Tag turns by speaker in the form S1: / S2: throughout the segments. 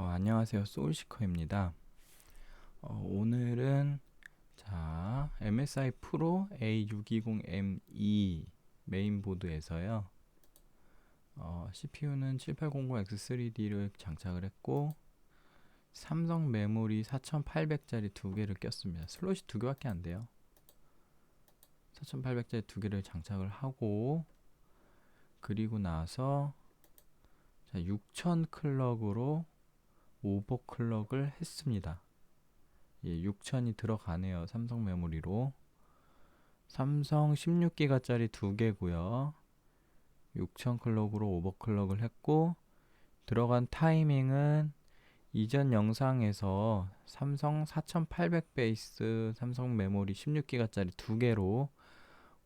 S1: 안녕하세요. 소울시커입니다. 오늘은 MSI 프로 A620M2 메인보드에서요. CPU는 7800X3D를 장착을 했고 삼성 메모리 4800짜리 두 개를 꼈습니다. 슬롯이 두 개밖에 안 돼요. 4800짜리 두 개를 장착을 하고 그리고 나서 6000 클럭으로 오버클럭을 했습니다. 6000이 들어가네요. 삼성 메모리로. 삼성 16기가짜리 두 개고요. 6000 클럭으로 오버클럭을 했고 들어간 타이밍은 이전 영상에서 삼성 4800 베이스 삼성 메모리 16기가짜리 두 개로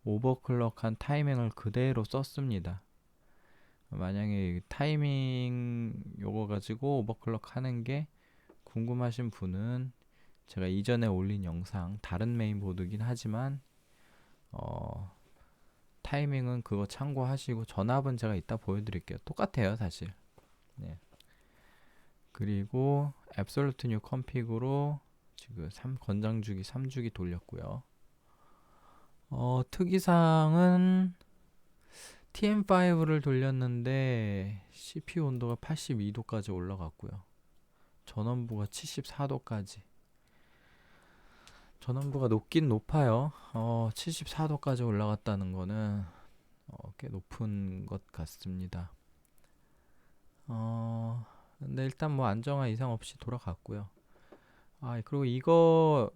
S1: 오버클럭한 타이밍을 그대로 썼습니다. 만약에 타이밍 요거 가지고 오버클럭 하는 게 궁금하신 분은 제가 이전에 올린 영상 다른 메인보드긴 하지만 타이밍은 그거 참고하시고 전압은 제가 이따 보여드릴게요. 똑같아요 사실. 네. 그리고 앱솔루트 뉴 컴픽으로 지금 권장주기 3주기 돌렸고요. 특이사항은 TM5를 돌렸는데 CPU 온도가 82도까지 올라갔고요. 전원부가 74도까지. 전원부가 높긴 높아요. 74도까지 올라갔다는 거는 꽤 높은 것 같습니다. 근데 일단 뭐 안정화 이상 없이 돌아갔고요. 그리고 이거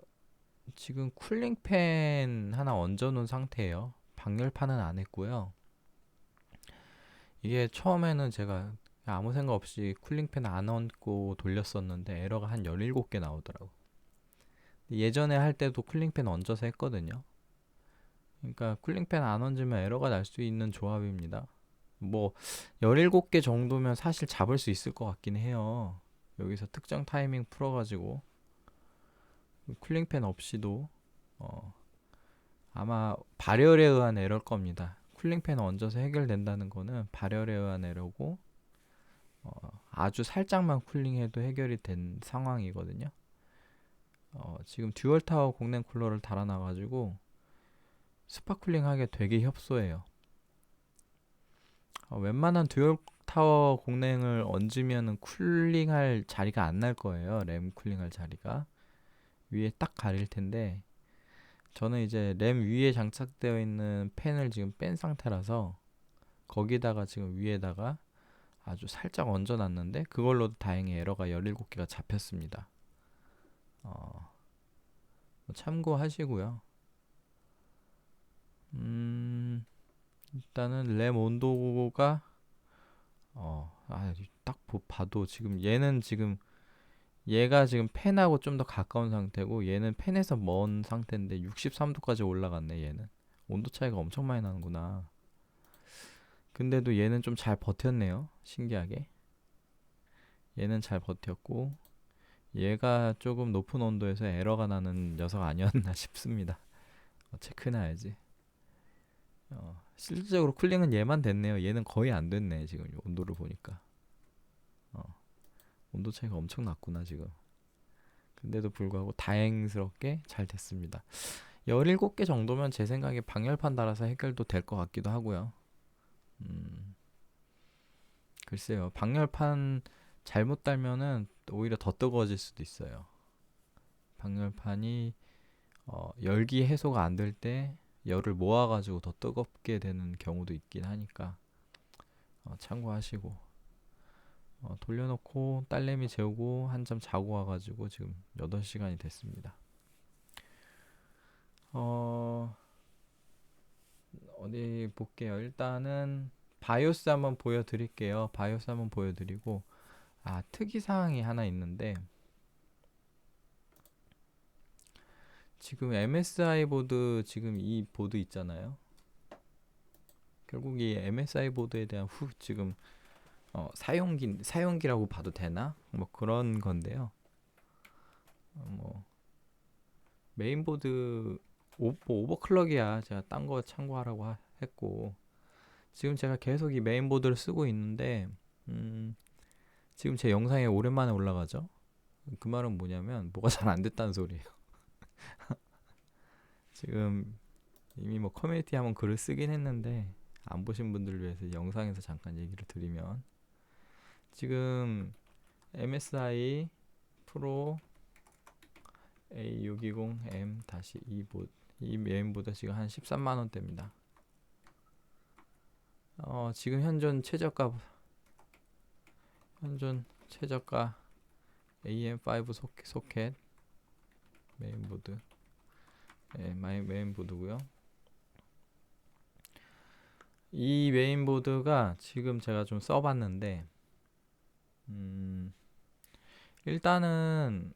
S1: 지금 쿨링팬 하나 얹어 놓은 상태예요. 방열판은 안 했고요. 이게 처음에는 제가 아무 생각 없이 쿨링팬 안 얹고 돌렸었는데 에러가 한 17개 나오더라고. 예전에 할 때도 쿨링팬 얹어서 했거든요. 그러니까 쿨링팬 안 얹으면 에러가 날 수 있는 조합입니다. 뭐 17개 정도면 사실 잡을 수 있을 것 같긴 해요. 여기서 특정 타이밍 풀어가지고 쿨링팬 없이도 아마 발열에 의한 에러일 겁니다. 쿨링팬 얹어서 해결된다는 거는 발열에 의한 에러고 아주 살짝만 쿨링해도 해결이 된 상황이거든요. 지금 듀얼 타워 공랭 쿨러를 달아놔가지고 스파클링 하게 되게 협소해요. 웬만한 듀얼 타워 공랭을 얹으면 쿨링할 자리가 안 날 거예요. 램 쿨링할 자리가 위에 딱 가릴 텐데 저는 이제 램 위에 장착되어 있는 팬을 지금 뺀 상태라서 거기다가 지금 위에다가 아주 살짝 얹어 놨는데 그걸로도 다행히 에러가 17개가 잡혔습니다. 참고하시고요. 일단은 램 온도가 딱 봐도 지금 얘가 지금 펜하고 좀 더 가까운 상태고 얘는 펜에서 먼 상태인데 63도까지 올라갔네. 얘는 온도 차이가 엄청 많이 나는구나. 근데도 얘는 좀 잘 버텼네요. 신기하게 얘는 잘 버텼고 얘가 조금 높은 온도에서 에러가 나는 녀석 아니었나 싶습니다. 체크해놔야지. 실질적으로 쿨링은 얘만 됐네요. 얘는 거의 안 됐네. 지금 온도를 보니까 온도 차이가 엄청 났구나 지금. 근데도 불구하고 다행스럽게 잘 됐습니다. 17개 정도면 제 생각에 방열판 달아서 해결도 될 것 같기도 하고요. 글쎄요. 방열판 잘못 달면은 오히려 더 뜨거워질 수도 있어요. 방열판이 열기 해소가 안 될 때 열을 모아가지고 더 뜨겁게 되는 경우도 있긴 하니까 참고하시고 돌려놓고 딸내미 재우고 한잠 자고 와가지고 지금 8시간이 됐습니다. 어디 볼게요. 일단은 바이오스 한번 보여드릴게요. 바이오스 한번 보여드리고 특이사항이 하나 있는데 지금 MSI 보드 지금 이 보드 있잖아요. 결국 이 MSI 보드에 대한 지금 사용기라고 봐도 되나? 뭐 그런 건데요. 뭐 메인보드 오버클럭이야. 제가 딴 거 참고하라고 했고 지금 제가 계속 이 메인보드를 쓰고 있는데 지금 제 영상에 오랜만에 올라가죠? 그 말은 뭐냐면 뭐가 잘 안 됐다는 소리예요. 지금 이미 뭐 커뮤니티 한번 글을 쓰긴 했는데 안 보신 분들을 위해서 영상에서 잠깐 얘기를 드리면 지금 MSI 프로 A620M-2 이 메인보드 지금 한 13만 원대입니다. 지금 현존 최저가 AM5 소켓 메인보드, 메인보드고요. 이 메인보드가 지금 제가 좀 써봤는데 일단은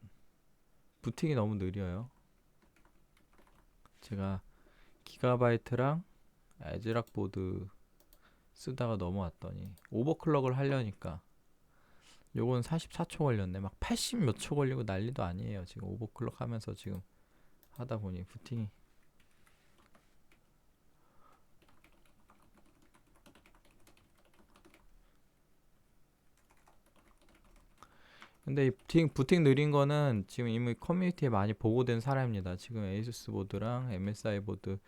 S1: 부팅이 너무 느려요. 제가 기가바이트랑 에즈락 보드 쓰다가 넘어왔더니 오버클럭을 하려니까 요건 44초 걸렸네. 막 80 몇 초 걸리고 난리도 아니에요. 지금 오버클럭 하면서 지금 하다 보니 부팅이. 근데 이 부팅 느린 거는 지금 이미 커뮤니티에 많이 보고된 사례입니다. 지금 에이수스 보드랑 MSI 보드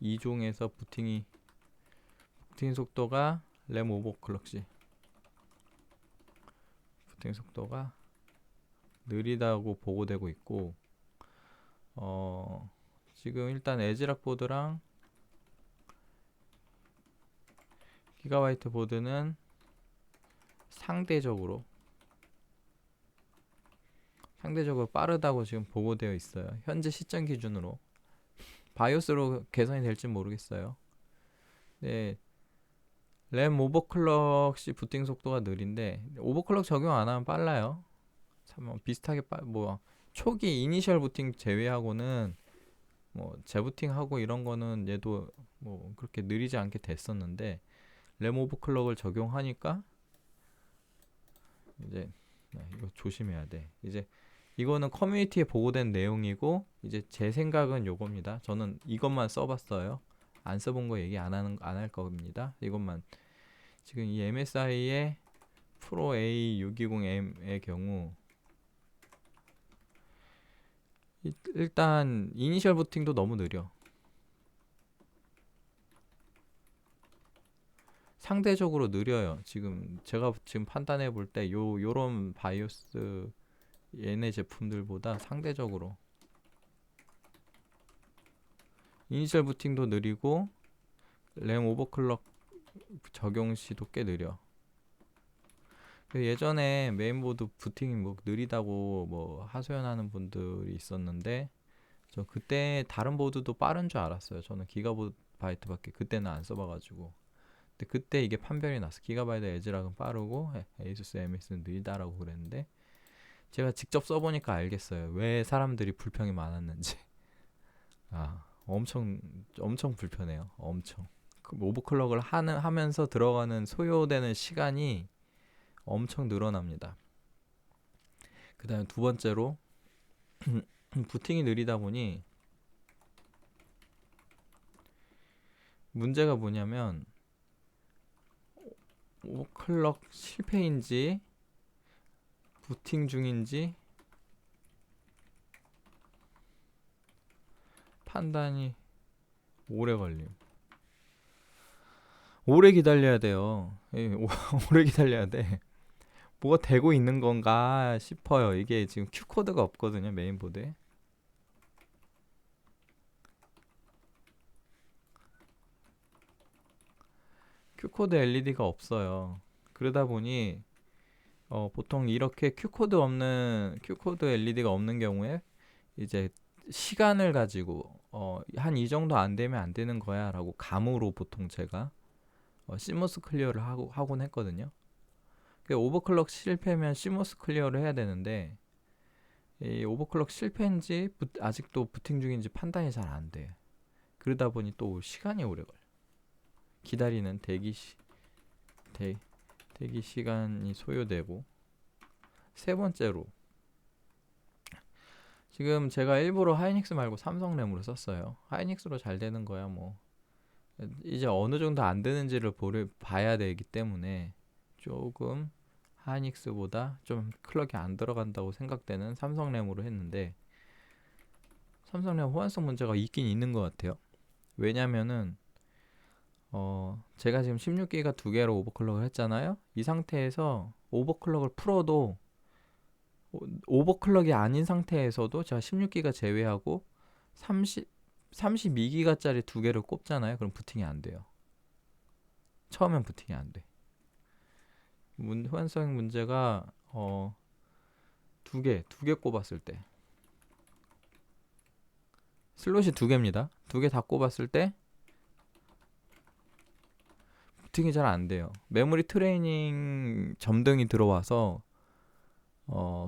S1: 2종에서 부팅 속도가 램 오버클럭 시 부팅 속도가 느리다고 보고되고 있고, 지금 일단 에즈락 보드랑 기가바이트 보드는 상대적으로 빠르다고 지금 보고되어 있어요. 현재 시점 기준으로. 바이오스로 개선이 될지 모르겠어요. 네, 램 오버클럭 시 부팅 속도가 느린데 오버클럭 적용 안 하면 빨라요. 참 비슷하게 뭐 초기 이니셜 부팅 제외하고는 뭐 재부팅하고 이런 거는 얘도 뭐 그렇게 느리지 않게 됐었는데 램 오버클럭을 적용하니까 이제 이거 조심해야 돼. 이제 이거는 커뮤니티에 보고된 내용이고 이제 제 생각은 요겁니다. 저는 이것만 써봤어요. 안 써본 거 얘기 안 할 겁니다. 이것만. 지금 이 MSI의 프로 A620M의 경우 일단 이니셜 부팅도 너무 느려. 상대적으로 느려요. 지금 제가 지금 판단해 볼 때 요런 바이오스 얘네 제품들보다 상대적으로 이니셜 부팅도 느리고 램 오버클럭 적용 시도 꽤 느려. 예전에 메인보드 부팅이 뭐 느리다고 뭐 하소연하는 분들이 있었는데 저 그때 다른 보드도 빠른 줄 알았어요. 저는 기가바이트밖에 그때는 안 써봐가지고. 근데 그때 이게 판별이 났어. 기가바이트 에즈락은 빠르고 에이수스 MS는 느리다라고 그랬는데 제가 직접 써보니까 알겠어요. 왜 사람들이 불평이 많았는지. 엄청 불편해요. 엄청. 오버클럭을 하면서 들어가는 소요되는 시간이 엄청 늘어납니다. 그 다음에 두 번째로 부팅이 느리다 보니 문제가 뭐냐면 오버클럭 실패인지 부팅 중인지 판단이 오래 걸림. 오래 기다려야 돼요. 오래 기다려야 돼. 뭐가 되고 있는 건가 싶어요. 이게 지금 Q코드가 없거든요. 메인보드에. Q코드 LED가 없어요. 그러다 보니 보통 이렇게 Q코드 LED가 없는 경우에 이제 시간을 가지고 한 이 정도 안 되면 안 되는 거야 라고 감으로 보통 제가 시머스 클리어를 하곤 했거든요. 오버클럭 실패면 시머스 클리어를 해야 되는데 이 오버클럭 실패인지 아직도 부팅 중인지 판단이 잘 안 돼. 그러다 보니 또 시간이 오래 걸려. 기다리는 대기 시간이 소요되고. 세 번째로 지금 제가 일부러 하이닉스 말고 삼성 램으로 썼어요. 하이닉스로 잘 되는 거야 뭐. 이제 어느 정도 안 되는지를 봐야 되기 때문에 조금 하이닉스보다 좀 클럭이 안 들어간다고 생각되는 삼성램으로 했는데, 삼성램 호환성 문제가 있긴 있는 것 같아요. 왜냐면은 제가 지금 16기가 두 개로 오버클럭을 했잖아요. 이 상태에서 오버클럭을 풀어도 오버클럭이 아닌 상태에서도 제가 16기가 제외하고 32기가짜리 두 개를 꼽잖아요. 그럼 부팅이 안 돼요. 처음엔 부팅이 안 돼. 호환성 문제가 두 개 꼽았을 때, 슬롯이 두 개입니다. 두 개 다 꼽았을 때 부팅이 잘 안 돼요. 메모리 트레이닝 점등이 들어와서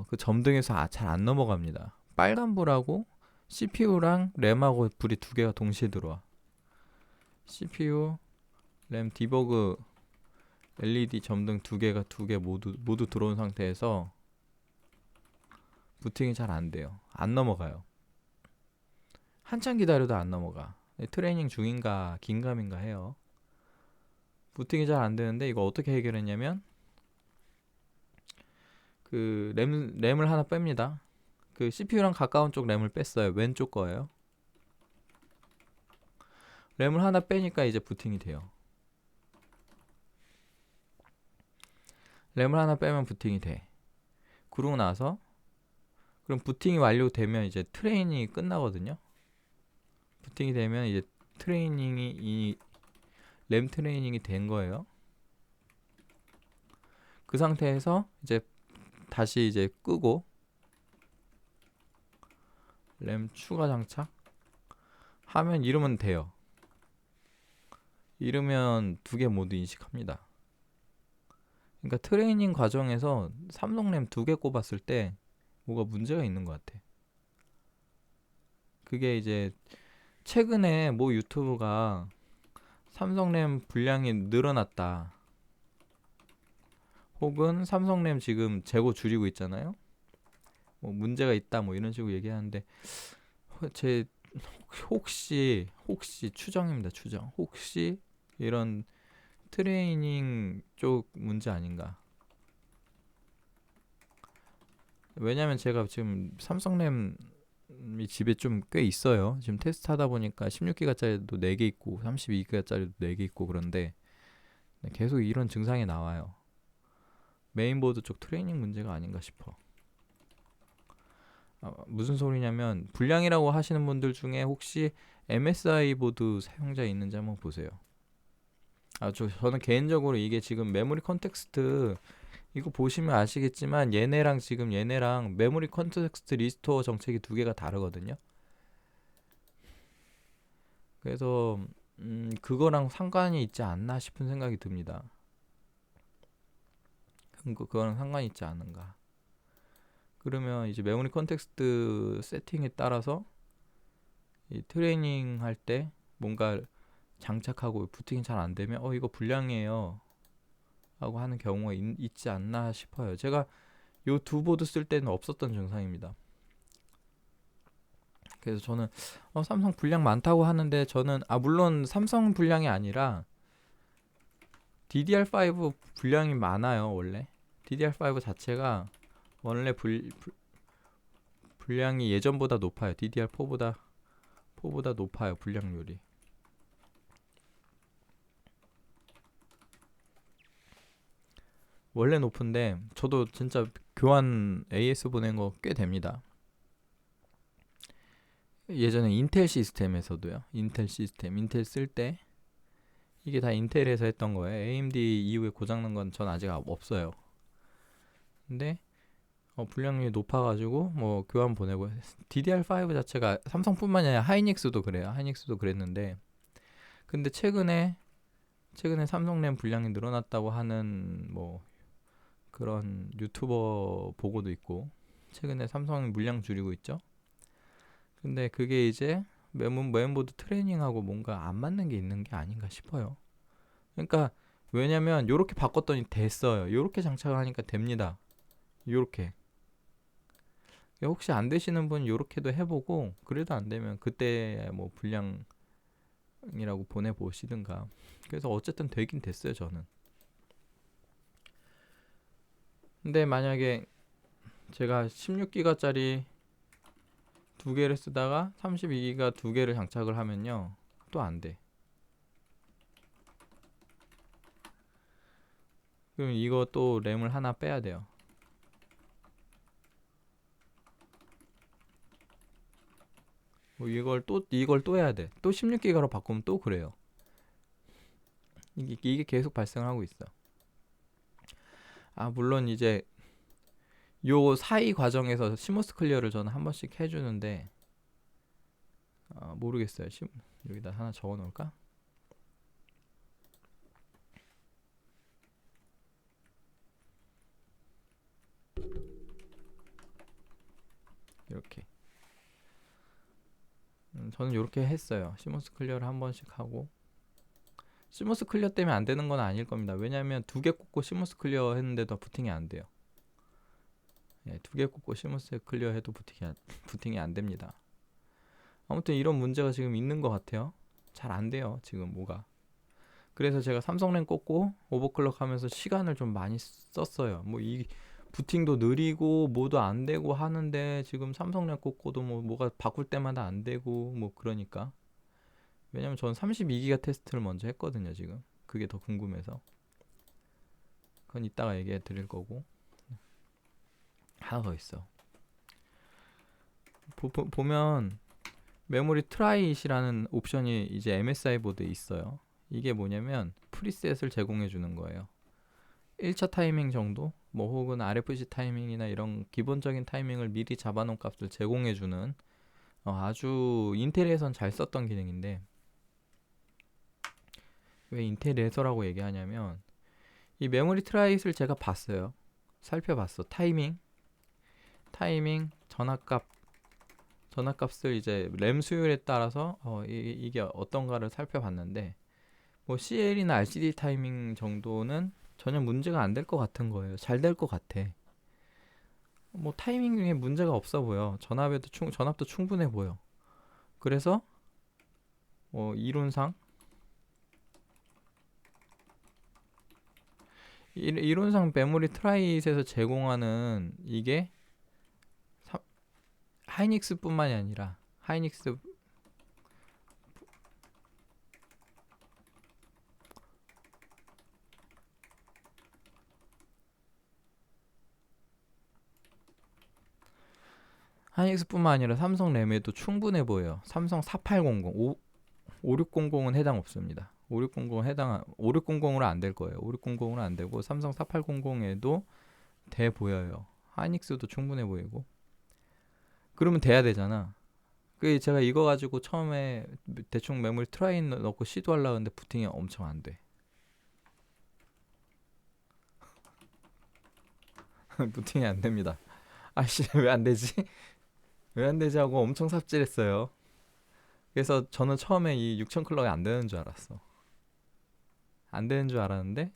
S1: 그 점등에서 잘 안 넘어갑니다. 빨간불하고 CPU랑 램하고 불이 두 개가 동시에 들어와. CPU, 램, 디버그, LED 점등 두 개 모두 들어온 상태에서 부팅이 잘 안 돼요. 안 넘어가요. 한참 기다려도 안 넘어가. 트레이닝 중인가 긴가민가 해요. 부팅이 잘 안 되는데 이거 어떻게 해결했냐면 그 램을 하나 뺍니다. 그 CPU랑 가까운 쪽 램을 뺐어요. 왼쪽 거예요. 램을 하나 빼니까 이제 부팅이 돼요. 램을 하나 빼면 부팅이 돼. 그러고 나서 그럼 부팅이 완료되면 이제 트레이닝이 끝나거든요. 부팅이 되면 이제 이 램 트레이닝이 된 거예요. 그 상태에서 이제 다시 이제 끄고 램 추가 장착 하면 이러면 돼요. 이러면 두 개 모두 인식합니다. 그러니까 트레이닝 과정에서 삼성 램 두 개 꼽았을 때 뭐가 문제가 있는 것 같아. 그게 이제 최근에 뭐 유튜브가 삼성 램 분량이 늘어났다, 혹은 삼성 램 지금 재고 줄이고 있잖아요. 뭐 문제가 있다 뭐 이런 식으로 얘기하는데, 제 혹시 추정입니다. 추정. 혹시 이런 트레이닝 쪽 문제 아닌가? 왜냐면 제가 지금 삼성 램이 집에 좀 꽤 있어요. 지금 테스트 하다 보니까 16기가짜리도 4개 있고 32기가짜리도 4개 있고 그런데 계속 이런 증상이 나와요. 메인보드 쪽 트레이닝 문제가 아닌가 싶어. 무슨 소리냐면, 불량이라고 하시는 분들 중에 혹시 MSI 보드 사용자 있는지 한번 보세요. 저는 개인적으로 이게 지금 메모리 컨텍스트, 이거 보시면 아시겠지만 얘네랑 메모리 컨텍스트 리스토어 정책이 두 개가 다르거든요. 그래서 그거랑 상관이 있지 않나 싶은 생각이 듭니다. 그거랑 상관이 있지 않은가. 그러면 이제 메모리 컨텍스트 세팅에 따라서 이 트레이닝 할 때 뭔가 장착하고 부팅이 잘 안 되면 이거 불량이에요 하고 하는 경우가 있지 않나 싶어요. 제가 요 두 보드 쓸 때는 없었던 증상입니다. 그래서 저는 삼성 불량 많다고 하는데, 저는 물론 삼성 불량이 아니라 DDR5 불량이 많아요. 원래 DDR5 자체가 원래 불량이 예전보다 높아요. DDR4보다 높아요. 불량률이. 원래 높은데 저도 진짜 교환 AS 보낸 거 꽤 됩니다. 예전에 인텔 시스템에서도요. 인텔 쓸 때 이게 다 인텔에서 했던 거예요. AMD 이후에 고장난 건 전 아직 없어요. 근데 불량률이 높아가지고 뭐 교환 보내고, DDR5 자체가 삼성뿐만이 아니라 하이닉스도 그래요. 하이닉스도 그랬는데, 근데 최근에 삼성 램 불량이 늘어났다고 하는 뭐 그런 유튜버 보고도 있고, 최근에 삼성이 물량 줄이고 있죠. 근데 그게 이제 메인보드 트레이닝하고 뭔가 안 맞는 게 있는 게 아닌가 싶어요. 그러니까 왜냐면 요렇게 바꿨더니 됐어요. 요렇게 장착하니까 됩니다. 요렇게. 혹시 안 되시는 분 요렇게도 해보고, 그래도 안 되면 그때 뭐 불량이라고 보내보시든가. 그래서 어쨌든 되긴 됐어요. 저는 근데 만약에 제가 16기가짜리 두 개를 쓰다가 32기가 두 개를 장착을 하면요, 또 안 돼. 그럼 이거 또 램을 하나 빼야 돼요. 뭐 이걸 또 해야 돼. 또 16기가로 바꾸면 또 그래요. 이게 계속 발생하고 있어. 아, 물론 이제 요 사이 과정에서 시모스 클리어를 저는 한 번씩 해주는데, 모르겠어요. 여기다 하나 적어 놓을까? 이렇게. 저는 이렇게 했어요. 시모스 클리어를 한 번씩 하고. 시모스 클리어 때문에 안 되는 건 아닐 겁니다. 왜냐면 두 개 꽂고 시모스 클리어 했는데도 부팅이 안 돼요. 예, 두 개 꽂고 시모스 클리어 해도 부팅이 안 됩니다. 아무튼 이런 문제가 지금 있는 것 같아요. 잘 안 돼요, 지금 뭐가. 그래서 제가 삼성램 꽂고 오버클럭 하면서 시간을 좀 많이 썼어요. 뭐 이 부팅도 느리고 뭐도 안 되고 하는데, 지금 삼성램 꽂고도 뭐가 바꿀 때마다 안 되고 뭐 그러니까. 왜냐면 전 32기가 테스트를 먼저 했거든요, 지금. 그게 더 궁금해서. 그건 이따가 얘기해 드릴 거고. 하나 더 있어. 보면 메모리 트라이잇이라는 옵션이 이제 MSI 보드에 있어요. 이게 뭐냐면 프리셋을 제공해 주는 거예요. 1차 타이밍 정도, 뭐 혹은 RFC 타이밍이나 이런 기본적인 타이밍을 미리 잡아놓은 값을 제공해 주는, 아주 인텔에선 잘 썼던 기능인데, 왜 인텔에서라고 얘기하냐면, 이 메모리 트라이잇을 제가 봤어요. 살펴봤어. 타이밍, 전압값을 이제 램 수율에 따라서 이게 어떤가를 살펴봤는데, 뭐 CL이나 RCD 타이밍 정도는 전혀 문제가 안 될 것 같은 거예요. 잘 될 것 같아. 뭐 타이밍 중에 문제가 없어 보여. 전압도 충분해 보여. 그래서 이론상 메모리 트라이잇에서 제공하는 이게 하이닉스뿐만이 아니라 하이닉스뿐만 아니라 삼성 램에도 충분해 보여요. 삼성 4800, 5600은 해당 없습니다. 5600으로 안 될 거예요. 5600으로 안 되고 삼성 4800에도 돼 보여요. 하이닉스도 충분해 보이고. 그러면 돼야 되잖아. 그 제가 이거 가지고 처음에 대충 메모리 트라이 넣고 시도하려고 했는데 부팅이 엄청 안 돼. 부팅이 안 됩니다. 아씨, 왜 안 되지? 왜 안 되지 하고 엄청 삽질했어요. 그래서 저는 처음에 이 6000 클럭이 안 되는 줄 알았어. 안 되는 줄 알았는데,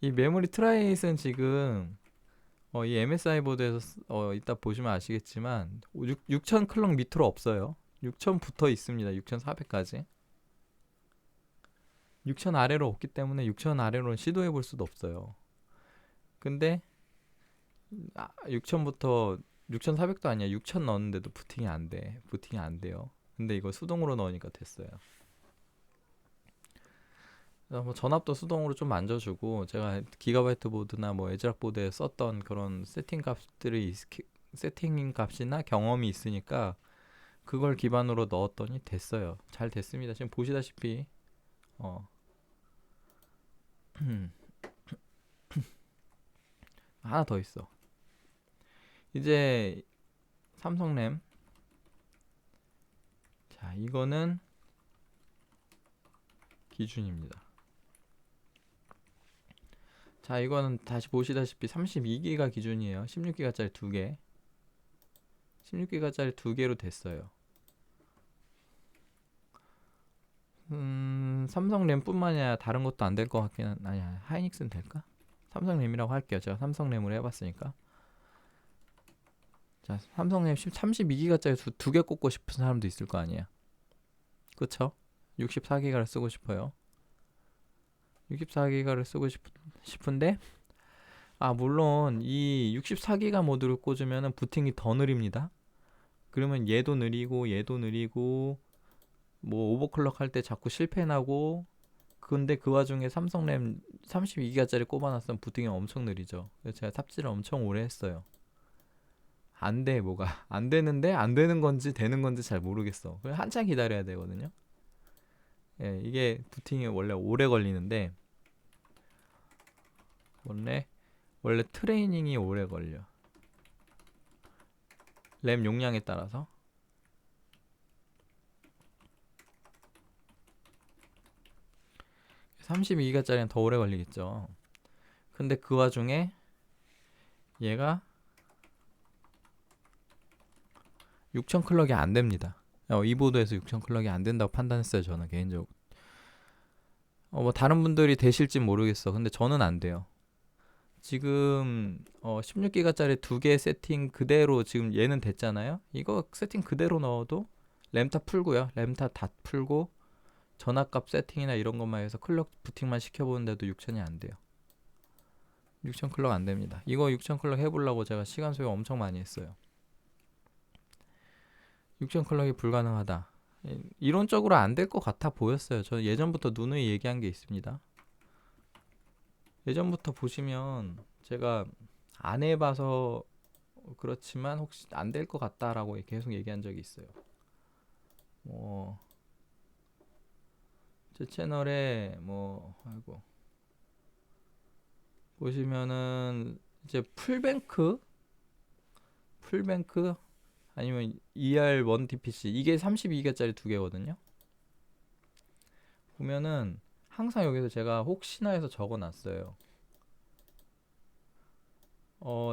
S1: 이 메모리 트라이잇은 지금 이 MSI 보드에서 이따 보시면 아시겠지만 6000 클럭 밑으로 없어요. 6000 붙어 있습니다. 6400까지. 6000 아래로 없기 때문에 6000 아래로는 시도해 볼 수도 없어요. 근데 6000부터 6400도 아니야. 6000 넣었는데도 부팅이 안 돼. 부팅이 안 돼요. 근데 이거 수동으로 넣으니까 됐어요. 뭐 전압도 수동으로 좀 만져주고, 제가 기가바이트 보드나 뭐 에즈락 보드에 썼던 그런 세팅 값이나 경험이 있으니까 그걸 기반으로 넣었더니 됐어요. 잘 됐습니다. 지금 보시다시피 하나 더 있어. 이제 삼성램, 자 이거는 기준입니다. 자 이거는 다시 보시다시피 32기가 기준이에요. 16기가짜리 2개, 16기가짜리 2개로 됐어요. 삼성 램뿐만이 아니라 다른 것도 안 될 것 같기는. 아니야, 하이닉스는 될까? 삼성 램이라고 할게요. 제가 삼성 램으로 해봤으니까. 자, 삼성 램 32기가짜리 두 개 꽂고 싶은 사람도 있을 거 아니야. 그쵸? 64기가를 쓰고 싶어요. 64기가를 쓰고 싶은데 물론 이 64기가 모드를 꽂으면 부팅이 더 느립니다. 그러면 얘도 느리고 뭐 오버클럭 할 때 자꾸 실패나고, 근데 그 와중에 삼성 램 32기가짜리 꼽아놨으면 부팅이 엄청 느리죠. 그래서 제가 삽질을 엄청 오래 했어요. 안 돼, 뭐가. 안 되는데 안 되는 건지 되는 건지 잘 모르겠어. 그래서 한참 기다려야 되거든요. 예, 이게 부팅이 원래 오래 걸리는데 원래 트레이닝이 오래 걸려. 램 용량에 따라서. 32기가짜리는 더 오래 걸리겠죠. 근데 그 와중에 얘가 6000 클럭이 안 됩니다. 이 보드에서 6000 클럭이 안 된다고 판단했어요, 저는 개인적으로. 뭐 다른 분들이 되실지 모르겠어. 근데 저는 안 돼요. 지금 16기가짜리 두 개 세팅 그대로 지금 얘는 됐잖아요. 이거 세팅 그대로 넣어도 램타 풀고요. 램타 다 풀고 전압값 세팅이나 이런 것만 해서 클럭 부팅만 시켜보는데도 6000이 안 돼요. 6000 클럭 안 됩니다. 이거 6000 클럭 해보려고 제가 시간 소요 엄청 많이 했어요. 6000 클럭이 불가능하다. 이론적으로 안 될 것 같아 보였어요. 저 예전부터 누누이 얘기한 게 있습니다. 예전부터 보시면 제가 안 해봐서 그렇지만 혹시 안 될 것 같다라고 계속 얘기한 적이 있어요. 제 채널에 아이고, 보시면은 이제 풀뱅크 아니면 ER1 DPC 이게 32기가짜리 두 개거든요. 보면은 항상 여기서 제가 혹시나 해서 적어놨어요.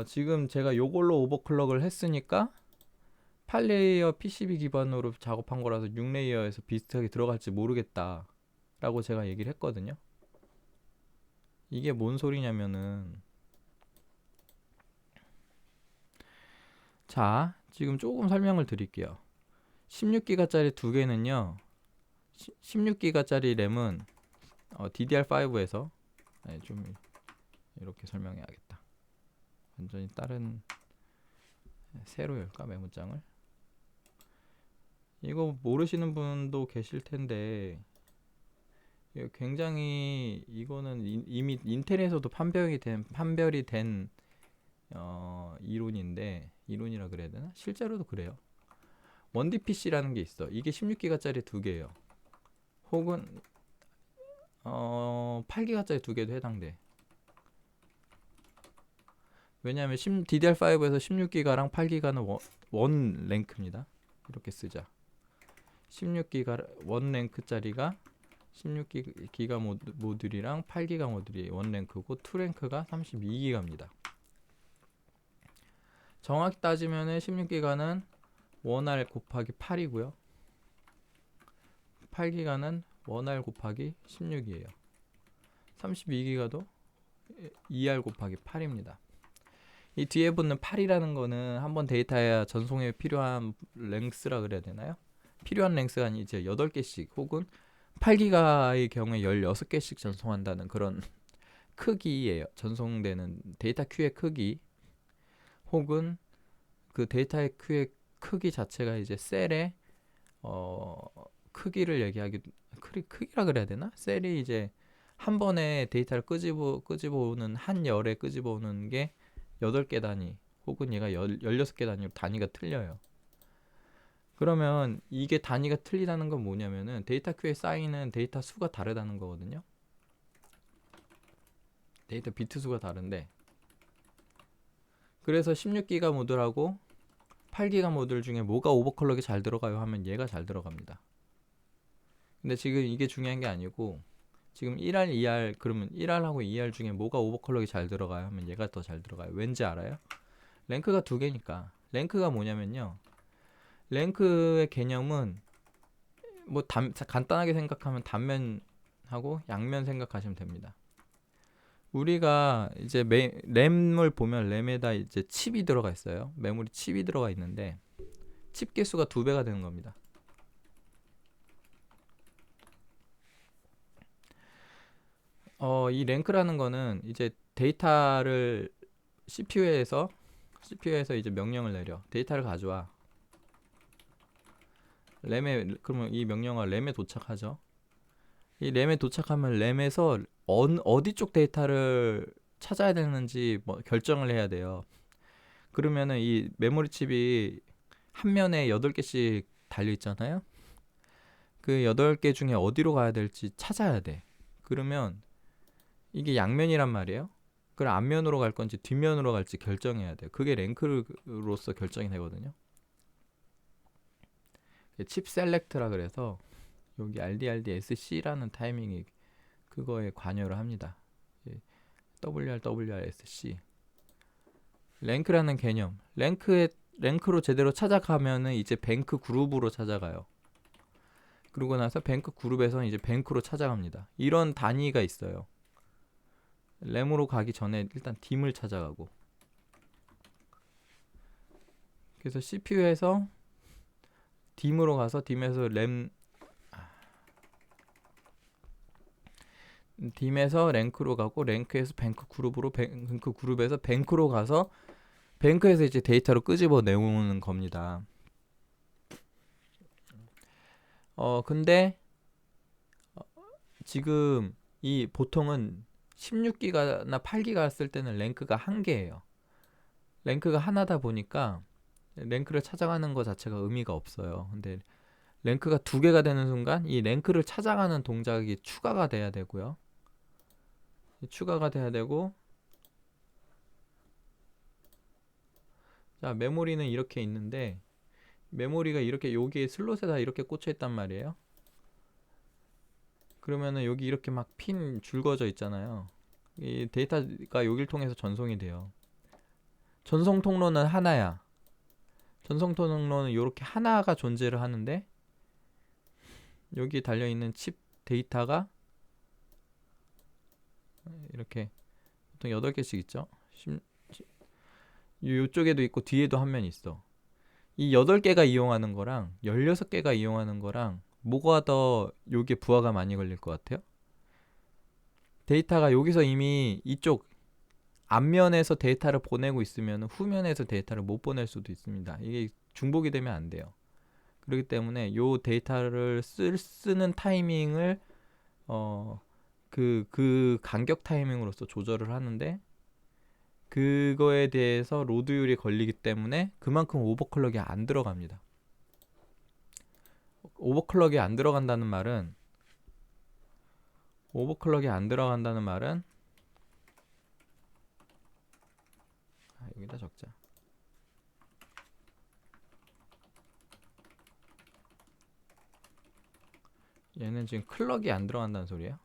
S1: 지금 제가 요걸로 오버클럭을 했으니까 8레이어 PCB 기반으로 작업한 거라서 6레이어에서 비슷하게 들어갈지 모르겠다 라고 제가 얘기를 했거든요. 이게 뭔 소리냐면은, 자, 지금 조금 설명을 드릴게요. 16기가짜리 두 개는요, 16기가짜리 램은 DDR5에서 좀 이렇게 설명해야겠다. 완전히 다른, 새로 열까 메모장을. 이거 모르시는 분도 계실 텐데 굉장히 이거는 이미 인텔에서도 판별이 된 이론이라 그래야 되나? 실제로도 그래요. 1DPC라는 게 있어. 이게 16기가짜리 두 개예요. 혹은 8기가짜리 두 개도 해당돼. 왜냐하면 DDR5에서 16기가랑 8기가는 원 랭크입니다. 이렇게 쓰자. 16기가 원 랭크짜리가 16기가 모듈이랑 8기가 모듈이 원 랭크고, 투 랭크가 32기가입니다. 정확히 따지면은 16기가는 1R 곱하기 8이고요. 8기가는 1R 곱하기 16이에요. 32기가도 2R 곱하기 8입니다. 이 뒤에 붙는 8이라는 거는 한번 데이터에 전송에 필요한 랭스라 그래야 되나요? 필요한 랭스가 이제 8개씩 혹은 8기가의 경우에 16개씩 전송한다는 그런 크기예요. 전송되는 데이터 큐의 크기, 혹은 그 데이터의 큐의 크기 자체가 이제 셀의 크기를 얘기하기, 크기라 그래야 되나? 셀이 이제 한 번에 데이터를 끄집어오는, 한 열에 끄집어오는 게 8개 단위 혹은 얘가 16개 단위로 단위가 틀려요. 그러면 이게 단위가 틀리다는 건 뭐냐면은 데이터 큐에 쌓이는 데이터 수가 다르다는 거거든요. 데이터 비트 수가 다른데, 그래서 16기가 모듈하고 8기가 모듈 중에 뭐가 오버클럭이 잘 들어가요 하면 얘가 잘 들어갑니다. 근데 지금 이게 중요한 게 아니고, 지금 1R, 2R, 그러면 1R하고 2R 중에 뭐가 오버클럭이 잘 들어가요 하면 얘가 더 잘 들어가요. 왠지 알아요? 랭크가 두 개니까. 랭크가 뭐냐면요, 랭크의 개념은 간단하게 생각하면 단면하고 양면 생각하시면 됩니다. 우리가 이제 램을 보면 램에다 이제 칩이 들어가 있어요. 메모리 칩이 들어가 있는데 칩 개수가 2배가 되는 겁니다. 이 랭크라는 거는 이제 데이터를 CPU에서 이제 명령을 내려 데이터를 가져와 램에. 그러면 이 명령어가 램에 도착하죠. 이 램에 도착하면 램에서 어디 쪽 데이터를 찾아야 되는지 뭐 결정을 해야 돼요. 그러면은 이 메모리 칩이 한 면에 8개씩 달려 있잖아요. 그 8개 중에 어디로 가야 될지 찾아야 돼. 그러면 이게 양면이란 말이에요. 그럼 앞면으로 갈 건지 뒷면으로 갈지 결정해야 돼요. 그게 랭크로서 결정이 되거든요. 칩 셀렉트라 그래서 여기 RDRDSC라는 타이밍이 그거에 관여를 합니다. WRWRSC 랭크라는 개념. 랭크로 제대로 찾아가면은 이제 뱅크 그룹으로 찾아가요. 그러고 나서 뱅크 그룹에서 이제 뱅크로 찾아갑니다. 이런 단위가 있어요. 램으로 가기 전에 일단 딤을 찾아가고. 그래서 CPU에서 딤으로 가서 딤에서 딤에서 랭크로 가고 랭크에서 뱅크 그룹으로 뱅크 그룹에서 뱅크로 가서 뱅크에서 이제 데이터로 끄집어 내오는 겁니다. 근데 지금 이 보통은 16기가나 8기가 쓸 때는 랭크가 1개예요. 랭크가 하나다 보니까 랭크를 찾아가는 것 자체가 의미가 없어요. 근데 랭크가 2개가 되는 순간 이 랭크를 찾아가는 동작이 추가가 돼야 되고요. 추가가 돼야 되고, 자, 메모리는 이렇게 있는데 메모리가 이렇게 여기 슬롯에다 이렇게 꽂혀 있단 말이에요. 그러면은 여기 이렇게 막 핀 줄거져 있잖아요. 이 데이터가 여길 통해서 전송이 돼요. 전송 통로는 하나야. 전송 통로는 이렇게 하나가 존재를 하는데 여기 달려있는 칩 데이터가 이렇게 보통 8개씩 있죠. 이쪽에도 있고 뒤에도 한 면 있어. 이 8개가 이용하는 거랑 16개가 이용하는 거랑 뭐가 더 요게 부하가 많이 걸릴 것 같아요? 데이터가 여기서 이미 이쪽 앞면에서 데이터를 보내고 있으면 후면에서 데이터를 못 보낼 수도 있습니다. 이게 중복이 되면 안 돼요. 그렇기 때문에 요 데이터를 쓰는 타이밍을 그 간격 타이밍으로서 조절을 하는데 그거에 대해서 로드율이 걸리기 때문에 그만큼 오버클럭이 안 들어갑니다. 오버클럭이 안 들어간다는 말은 여기다 적자. 얘는 지금 클럭이 안 들어간다는 소리야.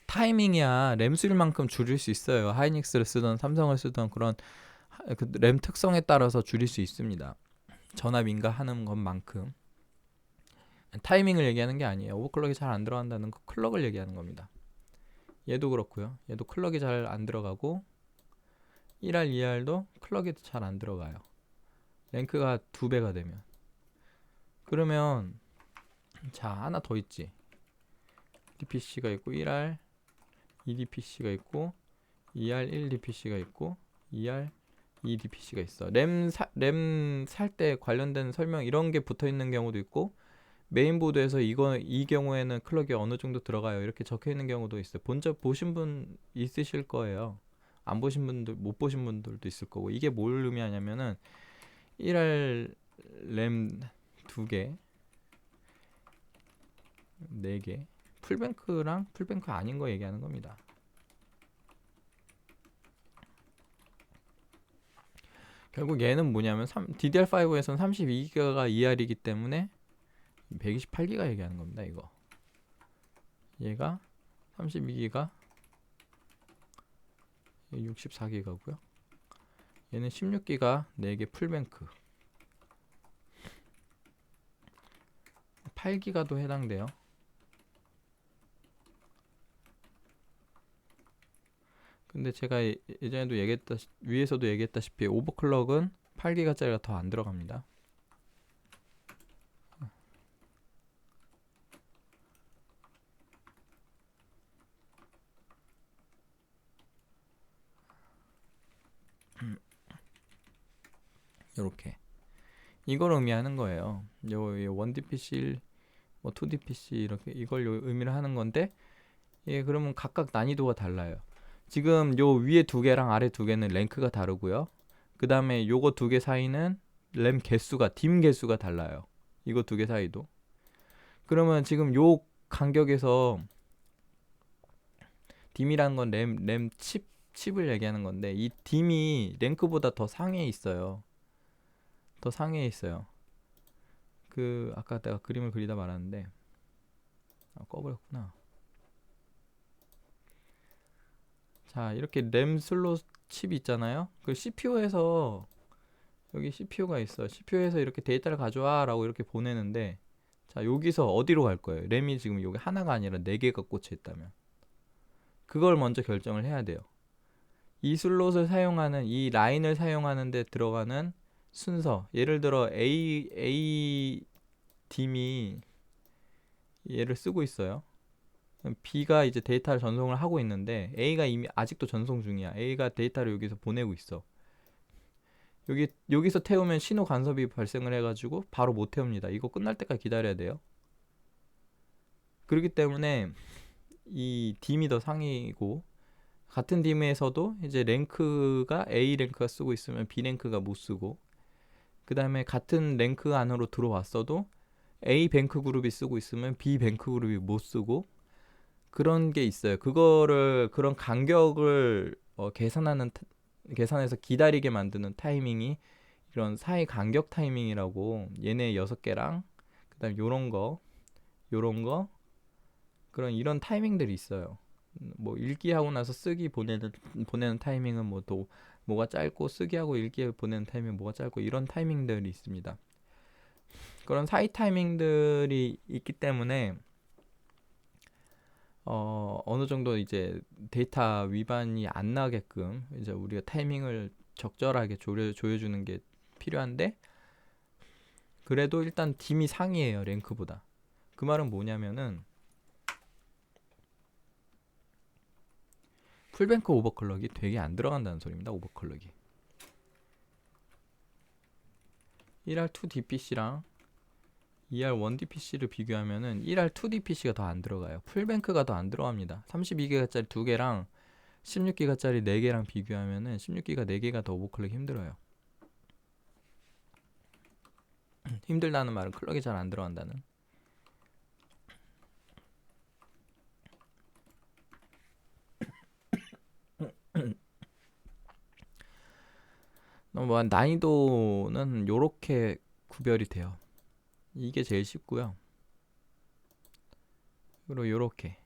S1: 타이밍이야. 램 수율만큼 줄일 수 있어요. 하이닉스를 쓰던 삼성을 쓰던 그런 램 특성에 따라서 줄일 수 있습니다. 전압 인가하는 것만큼. 타이밍을 얘기하는 게 아니에요. 오버클럭이 잘 안 들어간다는 거 클럭을 얘기하는 겁니다. 얘도 그렇고요. 얘도 클럭이 잘 안 들어가고 1R, 2R도 클럭이 잘 안 들어가요. 랭크가 2배가 되면. 그러면 자, 하나 더 있지. DPC가 있고 1R 2DPC가 있고 2R 1DPC가 있고 2R 2DPC가 있어. 램 살 때 관련된 설명 이런 게 붙어 있는 경우도 있고 메인보드에서 이 경우에는 클럭이 어느 정도 들어가요. 이렇게 적혀 있는 경우도 있어요. 보신 분 있으실 거예요. 안 보신 분들, 못 보신 분들도 있을 거고. 이게 뭘 의미하냐면은 1R 램 2개, 4개, 풀뱅크랑 풀뱅크 아닌 거 얘기하는 겁니다. 결국 얘는 뭐냐면 DDR5에서는 32기가가 2R이기 때문에 128기가 얘기하는 겁니다. 이거 얘가 32기가 64기가고요. 얘는 16기가 4개 풀뱅크 8기가도 해당돼요. 근데 제가 예전에도 위에서도 얘기했다시피 오버클럭은 8기가짜리가 더 안 들어갑니다. 이렇게 이걸 의미하는 거예요. 요 1D PC, 뭐 2D PC 이렇게 이걸 의미를 하는 건데, 예, 그러면 각각 난이도가 달라요. 지금 요 위에 두 개랑 아래 두 개는 랭크가 다르고요. 그 다음에 요거 두 개 사이는 램 개수가, 딤 개수가 달라요. 이거 두 개 사이도. 그러면 지금 요 간격에서 딤이라는 건 램 칩을 얘기하는 건데, 이 딤이 랭크보다 더 상위에 있어요. 더 상위에 있어요. 그 아까 내가 그림을 그리다 말았는데, 꺼버렸구나. 자, 이렇게 램 슬롯 칩이 있잖아요. 그 CPU에서, 여기 CPU가 있어. CPU에서 이렇게 데이터를 가져와 라고 이렇게 보내는데, 자, 여기서 어디로 갈 거예요? 램이 지금 여기 하나가 아니라 네 개가 꽂혀 있다면 그걸 먼저 결정을 해야 돼요. 이 슬롯을 사용하는, 이 라인을 사용하는 데 들어가는 순서, 예를 들어 A 딤이 얘를 쓰고 있어요. B가 이제 데이터를 전송을 하고 있는데, A가 이미 아직도 전송 중이야. A가 데이터를 여기서 보내고 있어. 여기서 태우면 신호 간섭이 발생을 해가지고 바로 못 태웁니다. 이거 끝날 때까지 기다려야 돼요. 그렇기 때문에 이 딤이 더 상위고, 같은 딤에서도 이제 랭크가 A 랭크가 쓰고 있으면 B 랭크가 못 쓰고, 그 다음에 같은 랭크 안으로 들어왔어도 A 뱅크 그룹이 쓰고 있으면 B 뱅크 그룹이 못 쓰고, 그런 게 있어요. 그런 간격을 계산해서 기다리게 만드는 타이밍이 이런 사이 간격 타이밍이라고, 얘네 6개랑 그다음 요런 거 그런 이런 타이밍들이 있어요. 뭐 읽기하고 나서 쓰기 보내는 타이밍은 뭐 또 뭐가 짧고, 쓰기하고 읽기 보내는 타이밍은 뭐가 짧고, 이런 타이밍들이 있습니다. 그런 사이 타이밍들이 있기 때문에 어느 정도 이제 데이터 위반이 안 나게끔 이제 우리가 타이밍을 적절하게 조여주는 게 필요한데, 그래도 일단 딤이 상위에요, 랭크보다. 그 말은 뭐냐면은, 풀뱅크 오버클럭이 되게 안 들어간다는 소리입니다. 오버클럭이 1R2 DPC랑 2R1 DPC를 비교하면은 1R2 DPC가 더 안 들어가요. 풀뱅크가 더 안 들어갑니다. 32기가짜리 2개랑 16기가짜리 4개랑 비교하면은 16기가 4개가 더 오버클럭 힘들어요. 힘들다는 말은 클럭이 잘 안 들어간다는. 뭐 난이도는 요렇게 구별이 돼요. 이게 제일 쉽고요. 그리고 요렇게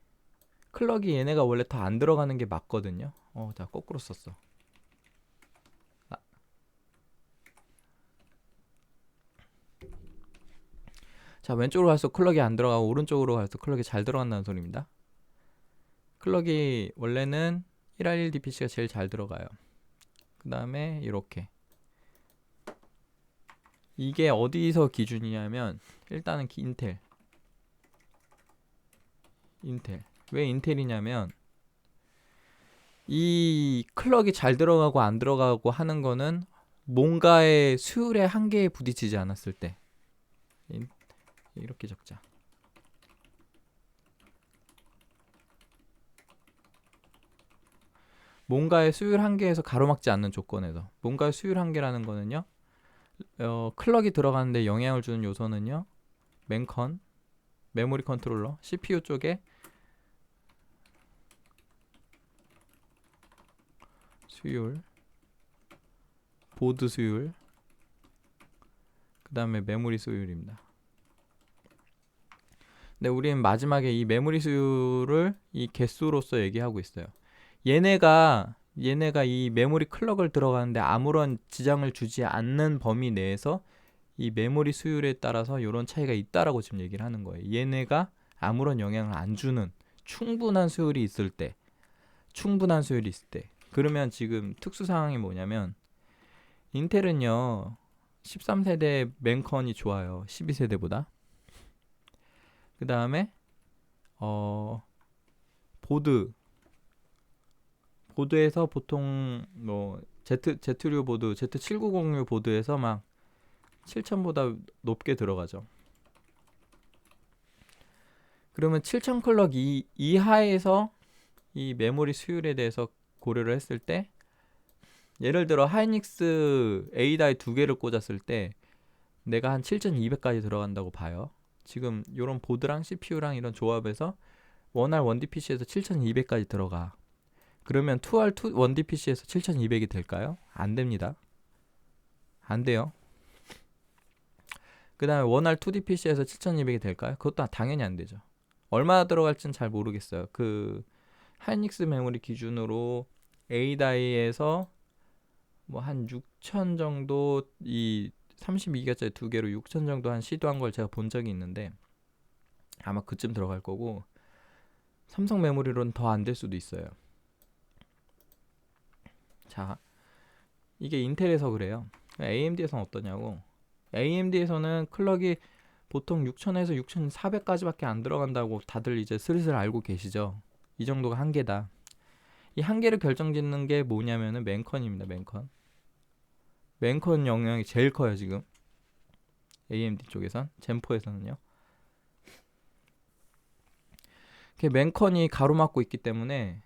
S1: 클럭이 얘네가 원래 더 안 들어가는 게 맞거든요. 자, 거꾸로 썼어. 자, 왼쪽으로 갈수록 클럭이 안 들어가고, 오른쪽으로 갈수록 클럭이 잘 들어간다는 소리입니다. 클럭이 원래는 1R1 DPC가 제일 잘 들어가요. 그 다음에 이렇게, 이게 어디서 기준이냐면, 일단은 인텔. 왜 인텔이냐면, 이 클럭이 잘 들어가고 안 들어가고 하는 거는 뭔가의 수율의 한계에 부딪히지 않았을 때. 이렇게 적자. 뭔가의 수율 한계에서 가로막지 않는 조건에서. 뭔가의 수율 한계라는 거는요, 클럭이 들어가는데 영향을 주는 요소는요, 메모리 컨트롤러, CPU 쪽에 수율, 보드 수율, 그 다음에 메모리 수율입니다. 근데 우리는 마지막에 이 메모리 수율을 이 개수로서 얘기하고 있어요. 얘네가 이 메모리 클럭을 들어가는데 아무런 지장을 주지 않는 범위 내에서 이 메모리 수율에 따라서 이런 차이가 있다라고 지금 얘기를 하는 거예요. 얘네가 아무런 영향을 안 주는 충분한 수율이 있을 때, 그러면 지금 특수 상황이 뭐냐면, 인텔은요 13세대 맨컨이 좋아요, 12세대보다. 그 다음에 보드에서 보통 뭐 Z류 보드, Z790U 보드에서 막 7000보다 높게 들어가죠. 그러면 7000 클럭 이하에서 이 메모리 수율에 대해서 고려를 했을 때, 예를 들어 하이닉스 A다이 두 개를 꽂았을 때 내가 한 7200까지 들어간다고 봐요. 지금 이런 보드랑 CPU랑 이런 조합에서 1R 1D PC에서 7200까지 들어가. 그러면 2R 1D PC에서 7200이 될까요? 안 됩니다. 안 돼요. 그 다음에 1R 2D PC에서 7200이 될까요? 그것도 당연히 안 되죠. 얼마나 들어갈지는 잘 모르겠어요. 그 하이닉스 메모리 기준으로 A다이에서 뭐 한 6000 정도, 이 32기가짜리 두 개로 6000 정도 한 시도한 걸 제가 본 적이 있는데 아마 그쯤 들어갈 거고, 삼성 메모리로는 더 안 될 수도 있어요. 자, 이게 인텔에서 그래요. AMD에서는 어떠냐고. AMD에서는 클럭이 보통 6000에서 6400까지밖에 안 들어간다고 다들 이제 슬슬 알고 계시죠. 이 정도가 한계다. 이 한계를 결정짓는 게 뭐냐면은 맨컨입니다. 맨컨 영향이 제일 커요 지금. AMD 쪽에선, 젠4에서는요. 맨컨이 가로막고 있기 때문에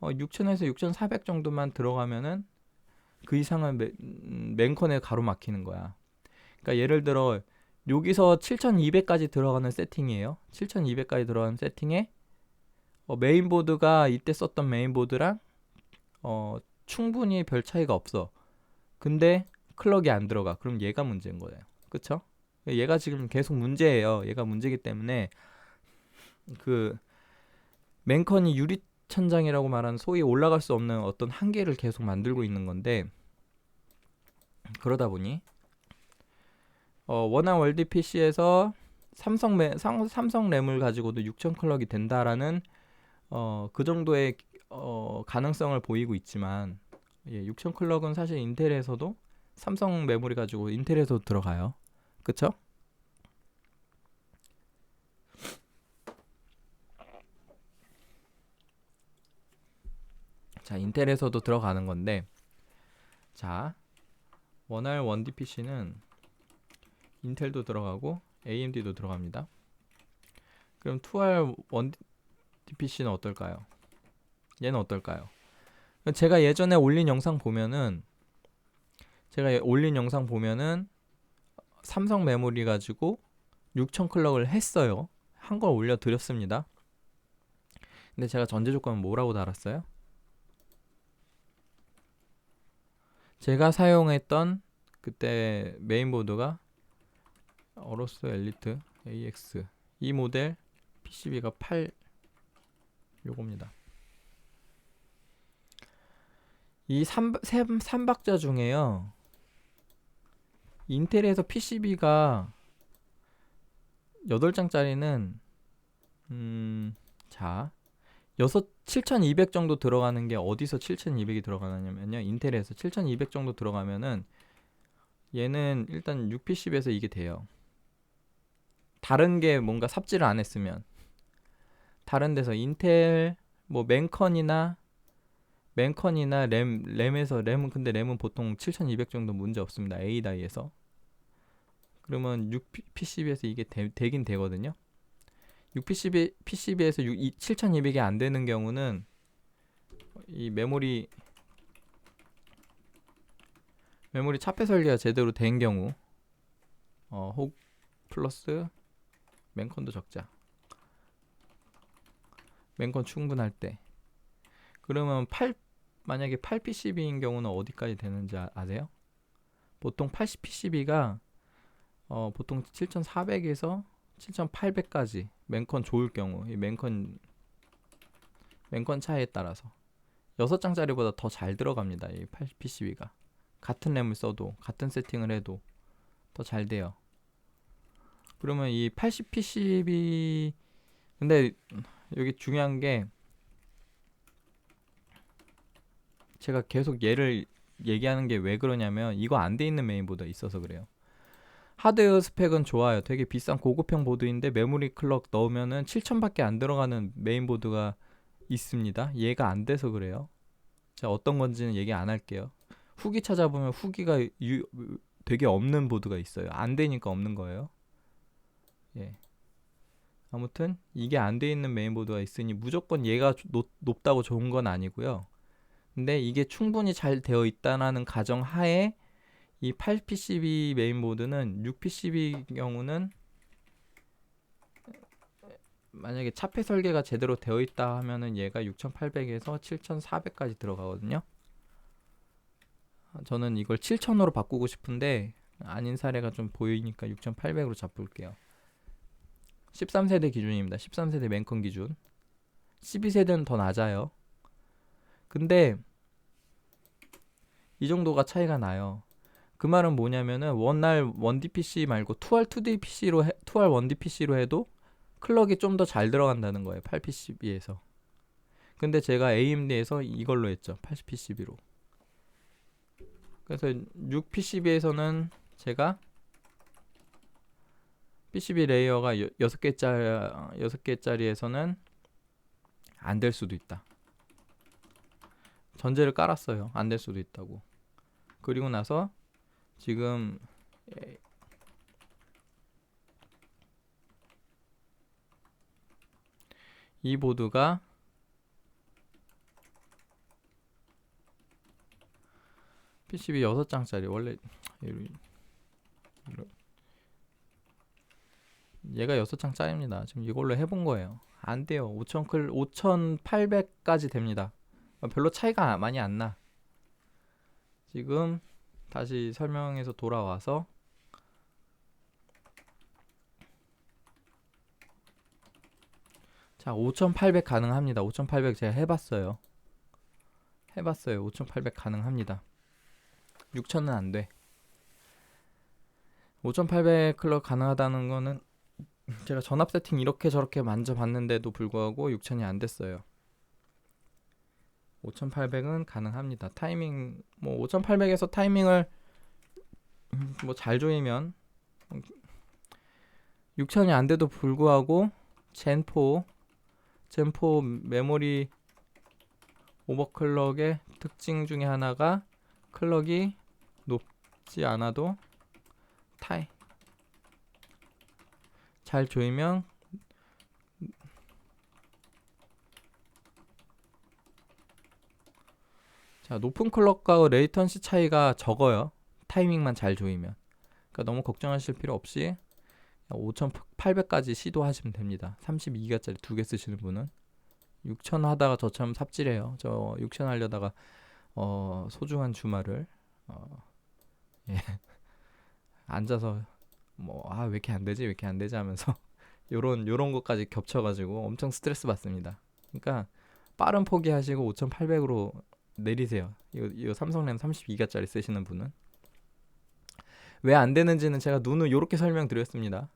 S1: 6000에서 6400 정도만 들어가면은 그 이상은 맨컨에 가로막히는 거야. 그러니까 예를 들어 여기서 7200까지 들어가는 세팅이에요. 7200까지 들어가는 세팅에 메인보드가 이때 썼던 메인보드랑 충분히 별 차이가 없어. 근데 클럭이 안 들어가. 그럼 얘가 문제인 거예요. 그쵸? 얘가 지금 계속 문제예요. 얘가 문제이기 때문에 그 맨컨이 유리천장이라고 말하는 소위 올라갈 수 없는 어떤 한계를 계속 만들고 있는 건데, 그러다 보니 원활 월드 PC에서 삼성 램을 가지고도 6000 클럭이 된다라는 그 정도의 가능성을 보이고 있지만, 6000 클럭은 사실 인텔에서도 삼성 메모리 가지고 인텔에서도 들어가요. 그쵸? 자, 인텔에서도 들어가는 건데, 자, 원R 1D PC는 인텔도 들어가고 AMD도 들어갑니다. 그럼 2R 1D PC는 어떨까요? 얘는 어떨까요? 제가 예전에 올린 영상 보면은 삼성 메모리 가지고 6000 클럭을 했어요. 한 걸 올려드렸습니다. 근데 제가 전제 조건은 뭐라고 달았어요? 제가 사용했던 그때 메인보드가 어로스 엘리트 AX, 이 모델 PCB가 8 요겁니다. 이 3박자 중에요, 인텔에서 PCB가 8장짜리는 자, 7200 정도 들어가는 게 어디서 7200이 들어가냐면요, 인텔에서 7200 정도 들어가면은 얘는 일단 6PCB에서 이게 돼요. 다른 게 뭔가 삽질을 안 했으면. 다른 데서 인텔 뭐 맨컨이나 램은 근데 램은 보통 7200 정도 문제 없습니다. A다이에서. 그러면 6PCB에서 이게 되긴 되거든요. 6PCB에서 7200이 안 되는 경우는 이 메모리 차폐 설계가 제대로 된 경우, 혹 플러스 맨컨도 적자. 맨컨 충분할 때. 그러면 만약에 8PCB인 경우는 어디까지 되는지 아세요? 보통 80PCB가 보통 7400에서 7800까지 맨컨 좋을 경우, 이 맨컨 차이에 따라서 6장짜리보다 더 잘 들어갑니다. 이 80PCB가 같은 램을 써도, 같은 세팅을 해도 더 잘 돼요. 그러면 이 80PCB, 근데 여기 중요한 게, 제가 계속 얘를 얘기하는 게 왜 그러냐면 이거 안 돼 있는 메인보드가 있어서 그래요. 하드웨어 스펙은 좋아요. 되게 비싼 고급형 보드인데 메모리 클럭 넣으면은 7000밖에 안 들어가는 메인보드가 있습니다. 얘가 안 돼서 그래요. 제가 어떤 건지는 얘기 안 할게요. 후기 찾아보면 후기가 되게 없는 보드가 있어요. 안 되니까 없는 거예요. 예. 아무튼 이게 안 돼 있는 메인보드가 있으니 무조건 얘가 높다고 좋은 건 아니고요. 근데 이게 충분히 잘 되어 있다는 가정 하에 이 8PCB 메인보드는 6PCB 경우는 만약에 차폐 설계가 제대로 되어 있다 하면은 얘가 6800에서 7400까지 들어가거든요. 저는 이걸 7000으로 바꾸고 싶은데 아닌 사례가 좀 보이니까 6800으로 잡을게요. 13세대 기준입니다. 13세대 맨컨 기준. 12세대는 더 낮아요. 근데 이 정도가 차이가 나요. 그 말은 뭐냐면은 원R 1D PC 말고 2R 2D PC로 2R 1D PC로 해도 클럭이 좀 더 잘 들어간다는 거예요. 8PCB에서. 근데 제가 AMD에서 이걸로 했죠. 80PCB로. 그래서 6PCB에서는 제가 PCB 레이어가 6개짜리에서는 안 될 수도 있다. 전제를 깔았어요. 안 될 수도 있다고. 그리고 나서 지금 이 보드가 PCB 6장짜리 원래 얘가 6장짜리입니다. 지금 이걸로 해본 거예요. 안 돼요. 5800까지 됩니다. 별로 차이가 많이 안 나. 지금 다시 설명해서 돌아와서 자, 5800 가능합니다. 5800 제가 해봤어요. 5800 가능합니다. 6000은 안 돼. 5800 클럭 가능하다는 거는 제가 전압 세팅 이렇게 저렇게 만져봤는데도 불구하고 6000이 안 됐어요. 5800은 가능합니다. 타이밍 뭐 5800에서 타이밍을 뭐 잘 조이면 6000이 안 돼도 불구하고 젠4 메모리 오버클럭의 특징 중에 하나가 클럭이 높지 않아도 잘 조이면 자, 높은 클럭과 레이턴시 차이가 적어요. 타이밍만 잘 조이면. 그러니까 너무 걱정하실 필요 없이 5800까지 시도하시면 됩니다. 32기가짜리 2개 쓰시는 분은 6000 하다가 저처럼 삽질해요. 저 6000 하려다가 소중한 주말을 예. 앉아서 뭐 왜 이렇게 안 되지? 왜 이렇게 안 되지? 하면서 요런 것까지 겹쳐가지고 엄청 스트레스 받습니다. 그러니까 빠른 포기하시고 5800으로 내리세요. 이거 삼성램 32기가짜리 쓰시는 분은 왜 안 되는지는 제가 눈을 요렇게 설명드렸습니다.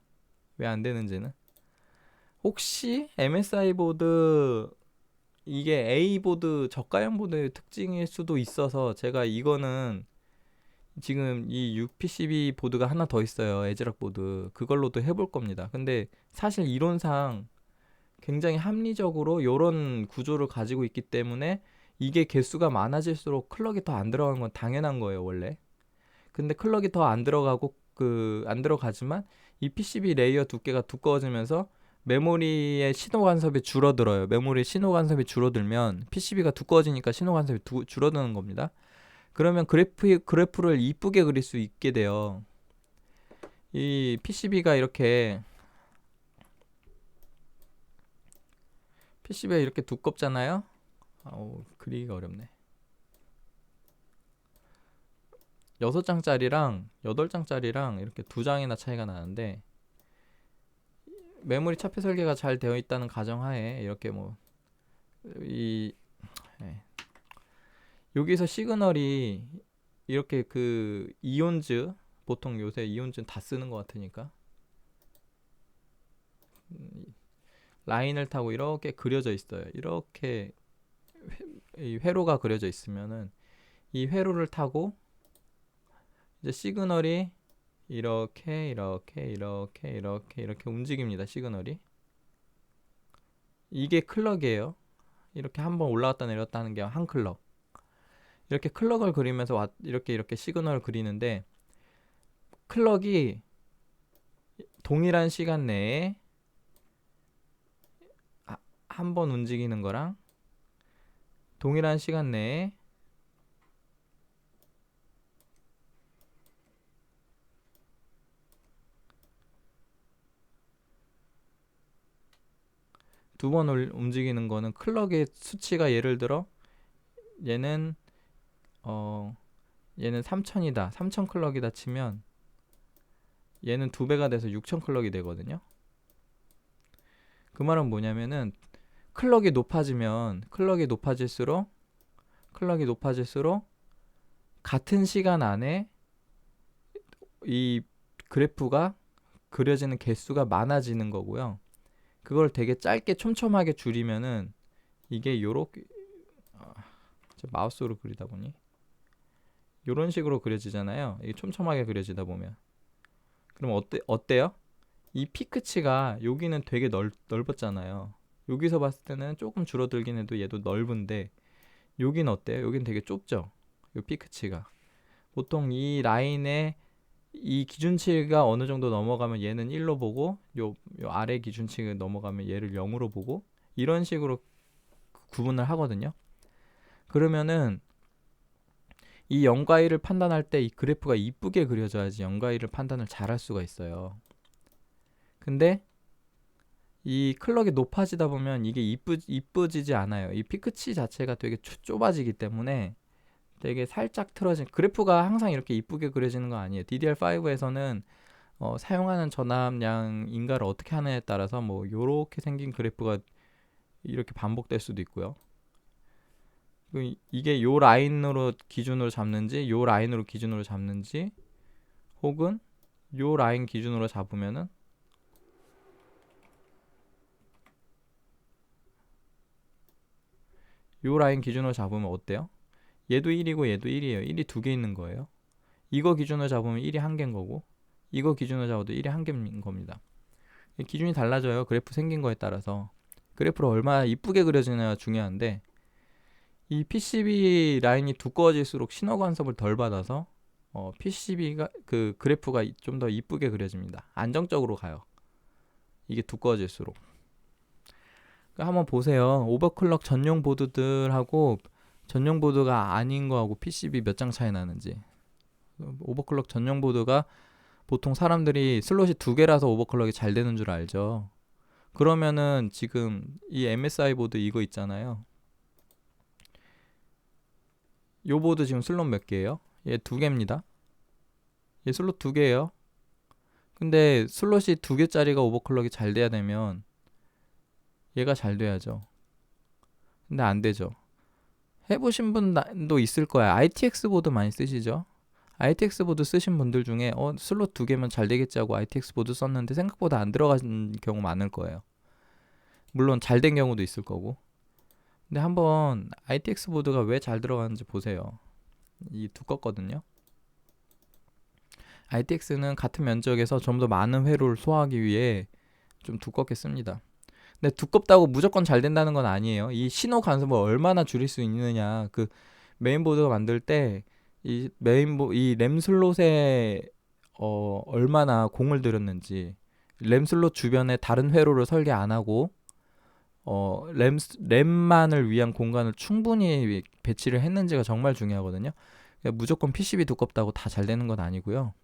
S1: 왜 안 되는지는 혹시 MSI 보드 이게 A 보드 저가형 보드의 특징일 수도 있어서 제가 이거는 지금 이 6PCB 보드가 하나 더 있어요. 에즈락 보드. 그걸로도 해볼 겁니다. 근데 사실 이론상 굉장히 합리적으로 이런 구조를 가지고 있기 때문에 이게 개수가 많아질수록 클럭이 더 안 들어가는 건 당연한 거예요, 원래. 근데 클럭이 더 안 들어가고 안 들어가지만 이 PCB 레이어 두께가 두꺼워지면서 메모리의 신호 간섭이 줄어들어요. 메모리 신호 간섭이 줄어들면 PCB가 두꺼워지니까 신호 간섭이 줄어드는 겁니다. 그러면 그래프를 이쁘게 그릴 수 있게 돼요. 이 PCB가 이렇게 두껍잖아요. 그리기가 어렵네. 6장짜리랑 8장짜리랑 이렇게 2장이나 차이가 나는데 메모리 차폐 설계가 잘 되어 있다는 가정하에 이렇게 여기서 시그널이 이렇게 이온즈 보통 요새 이온즈는 다 쓰는 것 같으니까 라인을 타고 이렇게 그려져 있어요. 이렇게 이 회로가 그려져 있으면은 이 회로를 타고 이제 시그널이 이렇게 움직입니다. 시그널이 이게 클럭이에요. 이렇게 한번 올라갔다 내렸다 하는 게 한 클럭. 이렇게 클럭을 그리면서 이렇게 시그널을 그리는데, 클럭이 동일한 시간 내에 한 번 움직이는 거랑 동일한 시간 내에 두 번 움직이는 거는, 클럭의 수치가 예를 들어 얘는 얘는 3000이다, 3000 클럭이다 치면 얘는 2배가 돼서 6000 클럭이 되거든요. 그 말은 뭐냐면은, 클럭이 높아질수록 같은 시간 안에 이 그래프가 그려지는 개수가 많아지는 거고요. 그걸 되게 짧게 촘촘하게 줄이면은 이게 요렇게, 마우스로 그리다 보니 요런 식으로 그려지잖아요. 이게 촘촘하게 그려지다 보면. 그럼 어때요? 이 피크치가 여기는 되게 넓었잖아요. 여기서 봤을 때는 조금 줄어들긴 해도 얘도 넓은데, 여긴 어때요? 여긴 되게 좁죠? 요 피크치가. 보통 이 라인에 이 기준치가 어느 정도 넘어가면 얘는 1로 보고, 요 아래 기준치가 넘어가면 얘를 0으로 보고, 이런 식으로 구분을 하거든요. 그러면은 이 0과 1을 판단할 때 이 그래프가 이쁘게 그려져야지 0과 1을 판단을 잘 할 수가 있어요. 근데 이 클럭이 높아지다 보면 이게 이쁘지지 않아요. 이 피크치 자체가 되게 좁아지기 때문에 되게 살짝 틀어진, 그래프가 항상 이렇게 이쁘게 그려지는 거 아니에요. DDR5에서는 사용하는 전압량인가를 어떻게 하느냐에 따라서 뭐 요렇게 생긴 그래프가 이렇게 반복될 수도 있고요. 이게 요 라인으로 기준으로 잡는지, 요 라인으로 기준으로 잡는지, 혹은 요 라인 기준으로 잡으면은 요 라인 기준으로 잡으면 어때요? 얘도 1이고 얘도 1이에요. 1이 두 개 있는 거예요. 이거 기준으로 잡으면 1이 한 개인 거고, 이거 기준으로 잡아도 1이 한 개인 겁니다. 기준이 달라져요. 그래프 생긴 거에 따라서. 그래프를 얼마나 이쁘게 그려지느냐가 중요한데, 이 PCB 라인이 두꺼워질수록 신호 간섭을 덜 받아서 PCB가 그 그래프가 좀 더 이쁘게 그려집니다. 안정적으로 가요. 이게 두꺼워질수록. 그러니까 한번 보세요. 오버클럭 전용 보드들하고 전용 보드가 아닌 거하고 PCB 몇 장 차이 나는지. 오버클럭 전용 보드가 보통 사람들이 슬롯이 2개라서 오버클럭이 잘 되는 줄 알죠. 그러면은 지금 이 MSI 보드 이거 있잖아요. 요 보드 지금 슬롯 몇 개예요? 얘 2개입니다. 얘 슬롯 2개예요. 근데 슬롯이 2개짜리가 오버클럭이 잘 돼야 되면 얘가 잘 돼야죠. 근데 안 되죠. 해보신 분도 있을 거야. ITX 보드 많이 쓰시죠? ITX 보드 쓰신 분들 중에 슬롯 2개면 잘 되겠지 하고 ITX 보드 썼는데 생각보다 안 들어간 경우 많을 거예요. 물론 잘 된 경우도 있을 거고. 근데 한번 ITX 보드가 왜 잘 들어가는지 보세요. 이 두껍거든요. ITX는 같은 면적에서 좀 더 많은 회로를 소화하기 위해 좀 두껍게 씁니다. 근데 두껍다고 무조건 잘 된다는 건 아니에요. 이 신호 간섭을 얼마나 줄일 수 있느냐. 그 메인보드가 만들 때 이 램 슬롯에 얼마나 공을 들였는지, 램 슬롯 주변에 다른 회로를 설계 안 하고 램만을 위한 공간을 충분히 배치를 했는지가 정말 중요하거든요. 그러니까 무조건 PCB 두껍다고 다 잘 되는 건 아니고요.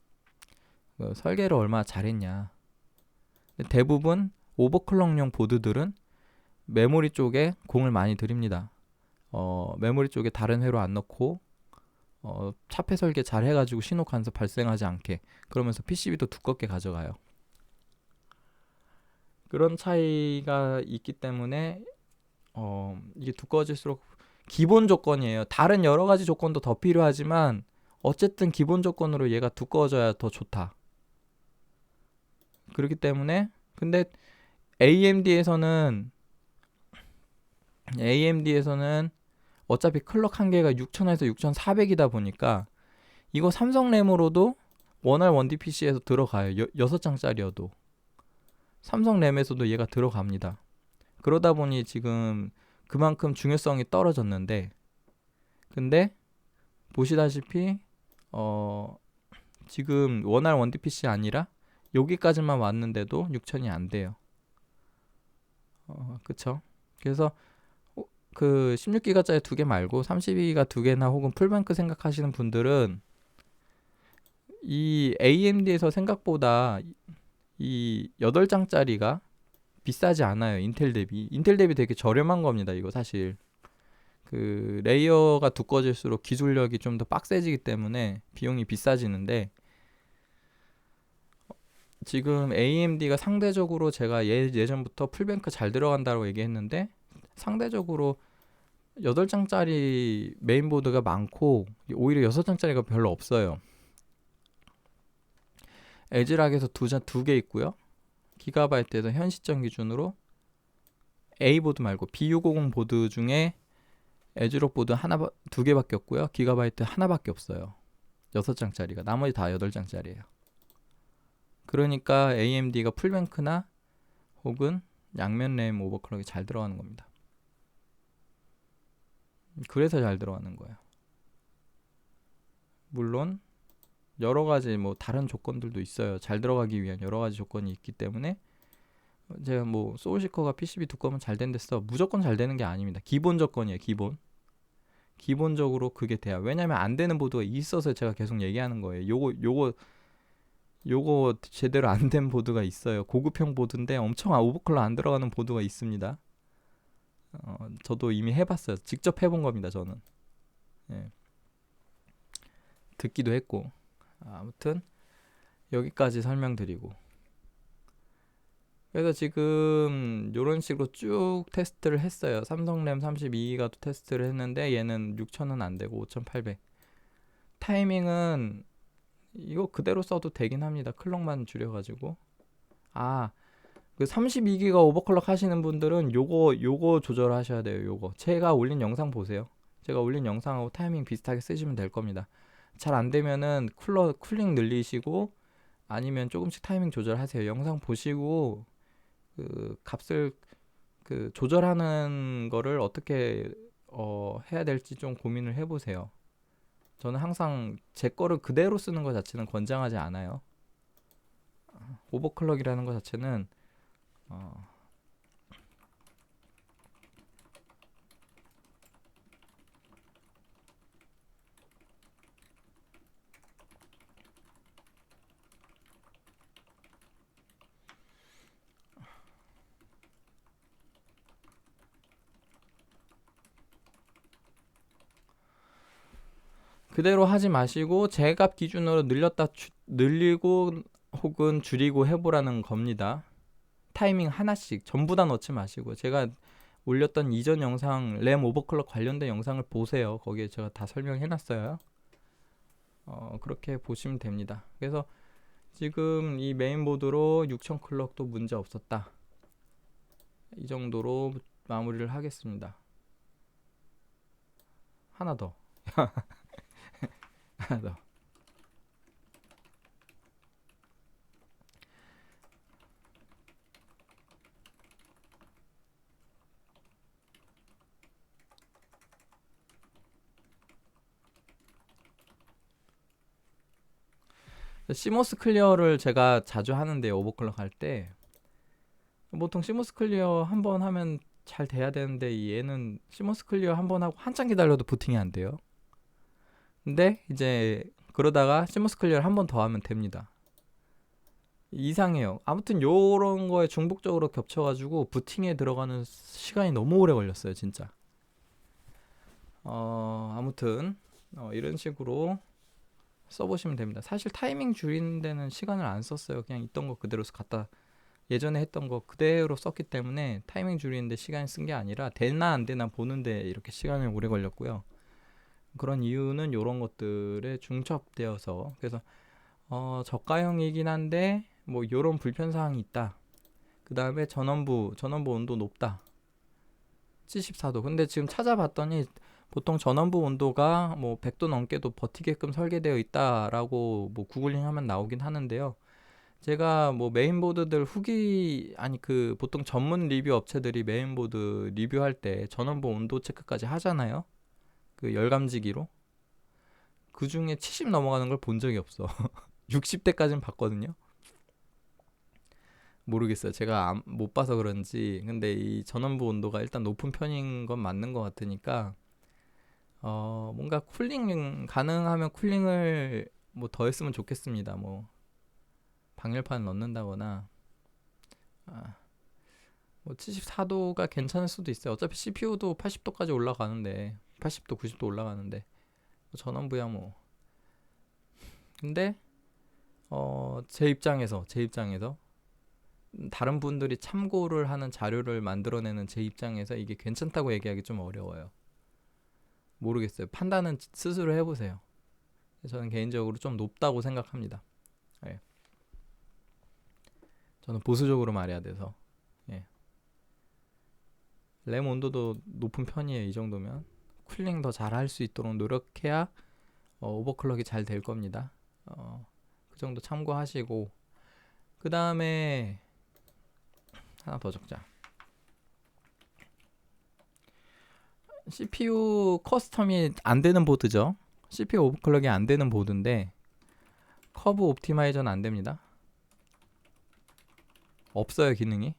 S1: 설계를 얼마나 잘했냐. 대부분 오버클럭용 보드들은 메모리 쪽에 공을 많이 들입니다. 메모리 쪽에 다른 회로 안 넣고 차폐 설계 잘 해가지고 신호 간섭 발생하지 않게, 그러면서 PCB도 두껍게 가져가요. 그런 차이가 있기 때문에 이게 두꺼워질수록 기본 조건이에요. 다른 여러 가지 조건도 더 필요하지만 어쨌든 기본 조건으로 얘가 두꺼워져야 더 좋다. 그렇기 때문에, 근데 AMD에서는 어차피 클럭 한 개가 6000에서 6400이다 보니까 이거 삼성 램으로도 원R 1D PC에서 들어가요. 6장짜리여도 삼성 램에서도 얘가 들어갑니다. 그러다 보니 지금 그만큼 중요성이 떨어졌는데, 근데 보시다시피 지금 원R 원DPC 아니라 여기까지만 왔는데도 6천이 안 돼요. 그쵸? 그래서 그 16기가짜리 2개 말고 32기가 2개나 혹은 풀뱅크 생각하시는 분들은 이 AMD에서 생각보다 이 8장짜리가 비싸지 않아요. 인텔 대비 되게 저렴한 겁니다. 이거 사실 그 레이어가 두꺼워질수록 기술력이 좀 더 빡세지기 때문에 비용이 비싸지는데, 지금 AMD가 상대적으로 제가 예전부터 풀뱅크 잘 들어간다고 얘기했는데 상대적으로 8장짜리 메인보드가 많고 오히려 6장짜리가 별로 없어요. 에즈락에서 2개 있고요. 기가바이트에서 현 시점 기준으로 A보드 말고 B650 보드 중에 에즈록 보드 2개밖에 없고요. 기가바이트 하나밖에 없어요. 6장짜리가. 나머지 다 8장짜리예요. 그러니까 AMD가 풀뱅크나 혹은 양면 램 오버클럭이 잘 들어가는 겁니다. 그래서 잘 들어가는 거예요. 물론 여러 가지 뭐 다른 조건들도 있어요. 잘 들어가기 위한 여러 가지 조건이 있기 때문에 제가 뭐 소울시커가 PCB 두꺼우면 잘 된댔어. 무조건 잘 되는 게 아닙니다. 기본 조건이에요. 기본적으로 그게 돼요. 왜냐면 안 되는 보드가 있어서 제가 계속 얘기하는 거예요. 요거 제대로 안 된 보드가 있어요. 고급형 보드인데 엄청 오버클럭 안 들어가는 보드가 있습니다. 저도 이미 해봤어요. 직접 해본 겁니다. 저는. 예. 듣기도 했고. 아무튼 여기까지 설명드리고, 그래서 지금 이런 식으로 쭉 테스트를 했어요. 삼성램 32기가도 테스트를 했는데 얘는 6,000은 안 되고 5,800. 타이밍은 이거 그대로 써도 되긴 합니다. 클럭만 줄여가지고. 그 32기가 오버클럭 하시는 분들은 요거 조절하셔야 돼요. 요거 제가 올린 영상 보세요. 제가 올린 영상하고 타이밍 비슷하게 쓰시면 될 겁니다. 잘 안 되면은 쿨링 늘리시고 아니면 조금씩 타이밍 조절하세요. 영상 보시고 그 값을 그 조절하는 거를 어떻게 해야 될지 좀 고민을 해보세요. 저는 항상 제 거를 그대로 쓰는 것 자체는 권장하지 않아요. 오버클럭이라는 것 자체는 그대로 하지 마시고 제 값 기준으로 늘리고 혹은 줄이고 해보라는 겁니다. 타이밍 하나씩 전부 다 넣지 마시고, 제가 올렸던 이전 영상 램 오버클럭 관련된 영상을 보세요. 거기에 제가 다 설명해놨어요. 그렇게 보시면 됩니다. 그래서 지금 이 메인보드로 6000 클럭도 문제 없었다. 이 정도로 마무리를 하겠습니다. 하나 더. 하나 더. 시모스 클리어를 제가 자주 하는데요. 오버클럭 할 때 보통 시모스 클리어 한 번 하면 잘 돼야 되는데 얘는 시모스 클리어 한 번 하고 한참 기다려도 부팅이 안 돼요. 근데 이제 그러다가 시모스 클리어를 한 번 더 하면 됩니다. 이상해요. 아무튼 요런 거에 중복적으로 겹쳐가지고 부팅에 들어가는 시간이 너무 오래 걸렸어요. 진짜. 아무튼 이런 식으로 써보시면 됩니다. 사실 타이밍 줄이는 데는 시간을 안 썼어요. 그냥 있던 거 그대로 갖다 예전에 했던 거 그대로 썼기 때문에 타이밍 줄이는데 시간을 쓴 게 아니라 되나 안 되나 보는데 이렇게 시간이 오래 걸렸고요. 그런 이유는 이런 것들에 중첩되어서, 그래서 저가형이긴 한데 뭐 이런 불편사항이 있다. 그 다음에 전원부 온도 높다. 74도. 근데 지금 찾아봤더니 보통 전원부 온도가 뭐 100도 넘게도 버티게끔 설계되어 있다라고 뭐 구글링 하면 나오긴 하는데요. 제가 뭐 메인보드들 그 보통 전문 리뷰 업체들이 메인보드 리뷰할 때 전원부 온도 체크까지 하잖아요. 그 열감지기로. 그 중에 70 넘어가는 걸 본 적이 없어. 60대까지는 봤거든요. 모르겠어요. 제가 못 봐서 그런지. 근데 이 전원부 온도가 일단 높은 편인 건 맞는 것 같으니까 뭔가 쿨링 가능하면 쿨링을 뭐 더 했으면 좋겠습니다. 뭐 방열판 넣는다거나 뭐 74도가 괜찮을 수도 있어요. 어차피 CPU도 80도까지 올라가는데 80도 90도 올라가는데 전원부야 뭐. 근데 제 입장에서 다른 분들이 참고를 하는 자료를 만들어내는 제 입장에서 이게 괜찮다고 얘기하기 좀 어려워요. 모르겠어요. 판단은 스스로 해보세요. 저는 개인적으로 좀 높다고 생각합니다. 예. 저는 보수적으로 말해야 돼서. 예. 램 온도도 높은 편이에요. 이 정도면 쿨링 더 잘 할 수 있도록 노력해야 오버클럭이 잘 될 겁니다. 그 정도 참고하시고, 그 다음에 하나 더 적자. CPU 커스텀이 안 되는 보드죠. CPU 오버클럭이 안 되는 보드인데 커브 옵티마이저는 안 됩니다. 없어요, 기능이.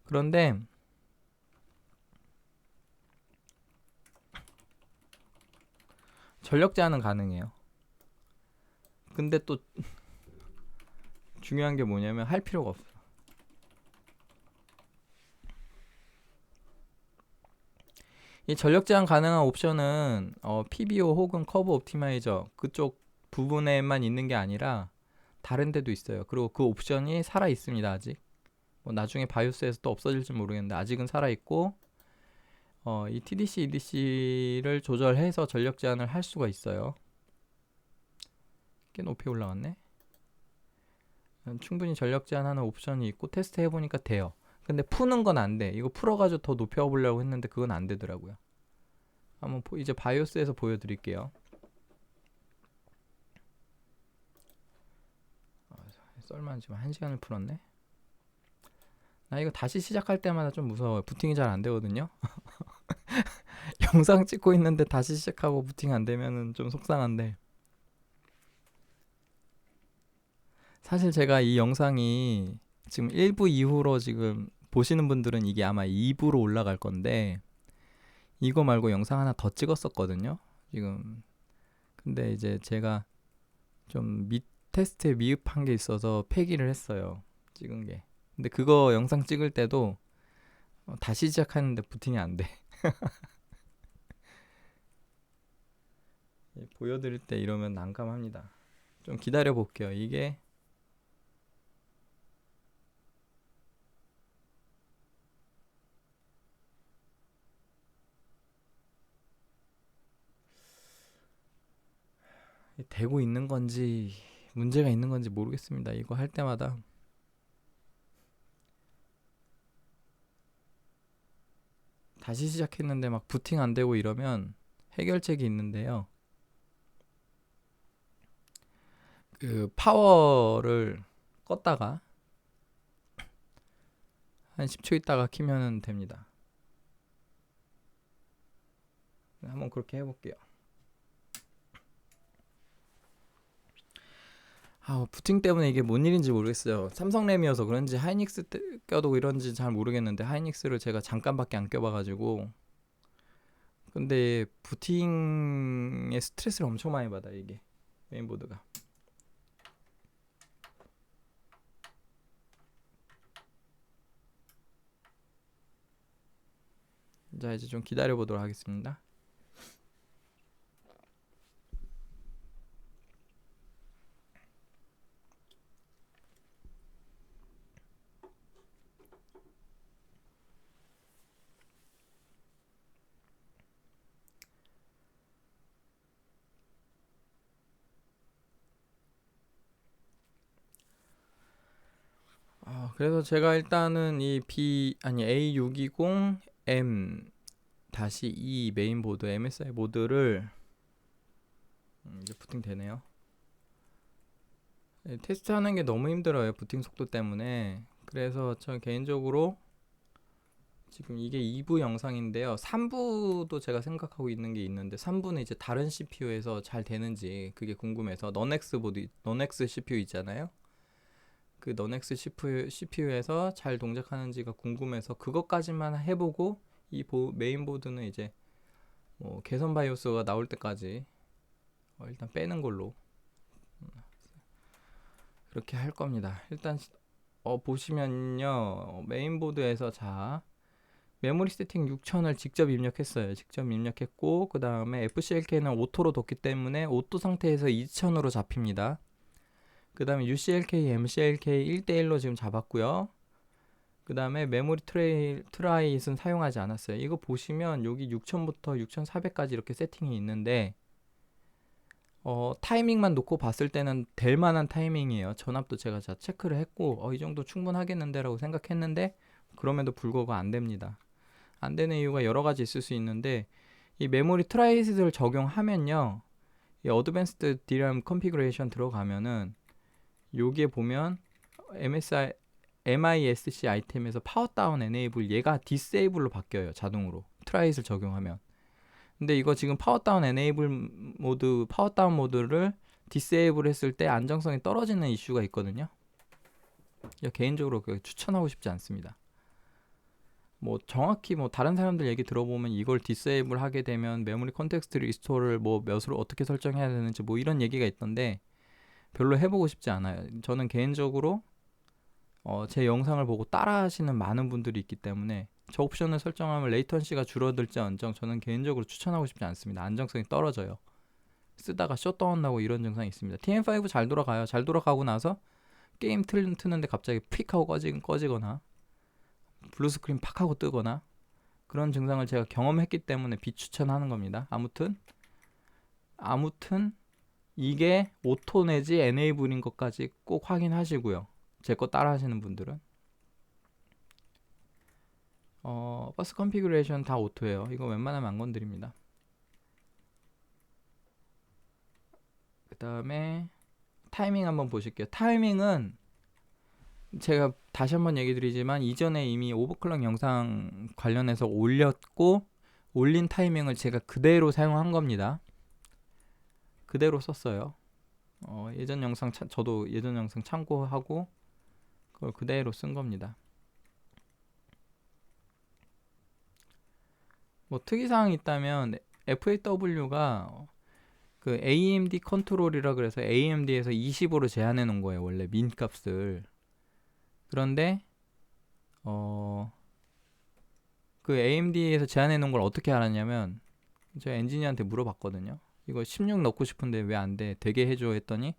S1: 그런데 전력 제한은 가능해요. 근데 또 중요한 게 뭐냐면 할 필요가 없어요. 이 전력 제한 가능한 옵션은 PBO 혹은 커브 옵티마이저 그쪽 부분에만 있는 게 아니라 다른 데도 있어요. 그리고 그 옵션이 살아 있습니다. 아직. 뭐 나중에 바이오스에서 또 없어질지 모르겠는데 아직은 살아 있고, 이 TDC, EDC를 조절해서 전력 제한을 할 수가 있어요. 꽤 높이 올라갔네. 충분히 전력 제한하는 옵션이 있고 테스트 해보니까 돼요. 근데 푸는 건 안 돼. 이거 풀어가지고 더 높여보려고 했는데 그건 안 되더라고요. 한번 이제 바이오스에서 보여드릴게요. 썰만 지금 1시간을 풀었네. 나 이거 다시 시작할 때마다 좀 무서워요. 부팅이 잘 안 되거든요. 영상 찍고 있는데 다시 시작하고 부팅 안 되면은 좀 속상한데, 사실 제가 이 영상이 지금 1부 이후로 지금 보시는 분들은 이게 아마 2부로 올라갈 건데, 이거 말고 영상 하나 더 찍었었거든요. 지금 근데 이제 제가 좀 테스트에 미흡한 게 있어서 폐기를 했어요. 찍은 게. 근데 그거 영상 찍을 때도 다시 시작하는데 부팅이 안 돼. 보여드릴 때 이러면 난감합니다. 좀 기다려 볼게요. 이게 되고 있는 건지 문제가 있는 건지 모르겠습니다. 이거 할 때마다 다시 시작했는데 막 부팅 안 되고 이러면 해결책이 있는데요. 그 파워를 껐다가 한 10초 있다가 키면 됩니다. 한번 그렇게 해볼게요. 부팅 때문에 이게 뭔 일인지 모르겠어요. 삼성램이어서 그런지 하이닉스 껴도 이런지 잘 모르겠는데 하이닉스를 제가 잠깐밖에 안 껴봐가지고, 근데 부팅에 스트레스를 엄청 많이 받아 이게 메인보드가. 자, 이제 좀 기다려 보도록 하겠습니다. 그래서 제가 일단은 이 A620M 다시 이 메인보드 MSI 보드를 이제 부팅 되네요. 테스트하는 게 너무 힘들어요, 부팅 속도 때문에. 그래서 저 개인적으로 지금 이게 2부 영상인데요. 3부도 제가 생각하고 있는 게 있는데 3부는 이제 다른 CPU에서 잘 되는지 그게 궁금해서 넌엑스 CPU 있잖아요. 그 넌엑스 CPU에서 잘 동작하는지가 궁금해서 그것까지만 해보고 이 메인보드는 이제 뭐 개선 바이오스가 나올 때까지 일단 빼는 걸로 그렇게 할 겁니다. 일단 보시면요, 메인보드에서 자 메모리 세팅 6000을 직접 입력했어요. 직접 입력했고 그 다음에 FCLK는 오토로 뒀기 때문에 오토 상태에서 2000으로 잡힙니다. 그 다음에 UCLK, MCLK 1대1로 지금 잡았고요. 그 다음에 메모리 트라이잇은 사용하지 않았어요. 이거 보시면 여기 6000부터 6400까지 이렇게 세팅이 있는데 타이밍만 놓고 봤을 때는 될 만한 타이밍이에요. 전압도 제가 체크를 했고 이 정도 충분하겠는데 라고 생각했는데 그럼에도 불구하고 안 됩니다. 안 되는 이유가 여러 가지 있을 수 있는데 이 메모리 트라이잇을 적용하면요, 이 어드밴스드 DRAM 컨피그레이션 들어가면은 여기에 보면 MISC 아이템에서 파워다운 에네이블 얘가 디세이블로 바뀌어요. 자동으로 트라이잇을 적용하면. 근데 이거 지금 파워다운 모드를 디세이블 했을 때 안정성이 떨어지는 이슈가 있거든요. 개인적으로 추천하고 싶지 않습니다. 뭐 정확히 뭐 다른 사람들 얘기 들어보면 이걸 디세이블 하게 되면 메모리 컨텍스트 리스토어를 뭐 몇으로 어떻게 설정해야 되는지 뭐 이런 얘기가 있던데 별로 해보고 싶지 않아요. 저는 개인적으로 제 영상을 보고 따라 하시는 많은 분들이 있기 때문에 저 옵션을 설정하면 레이턴시가 줄어들지언정 저는 개인적으로 추천하고 싶지 않습니다. 안정성이 떨어져요. 쓰다가 셧다운 나고 이런 증상이 있습니다. TM5 잘 돌아가요. 잘 돌아가고 나서 게임 트는데 갑자기 픽 하고 꺼지거나 블루스크린 팍 하고 뜨거나 그런 증상을 제가 경험했기 때문에 비추천하는 겁니다. 아무튼 이게 오토 내지 에네이블인 것까지 꼭 확인하시고요. 제 거 따라 하시는 분들은 버스 컨피그레이션 다 오토예요. 이거 웬만하면 안 건드립니다. 그 다음에 타이밍 한번 보실게요. 타이밍은 제가 다시 한번 얘기 드리지만 이전에 이미 오버클럭 영상 관련해서 올린 타이밍을 제가 그대로 사용한 겁니다. 그대로 썼어요. 저도 예전 영상 참고하고 그걸 그대로 쓴 겁니다. 뭐 특이사항이 있다면 FAW가 그 AMD 컨트롤이라 그래서 AMD에서 25로 제한해 놓은 거예요. 원래 민 값을. 그런데 그 AMD에서 제한해 놓은 걸 어떻게 알았냐면 제가 엔지니어한테 물어봤거든요. 이거 16 넣고 싶은데 왜 안 돼? 되게 해줘 했더니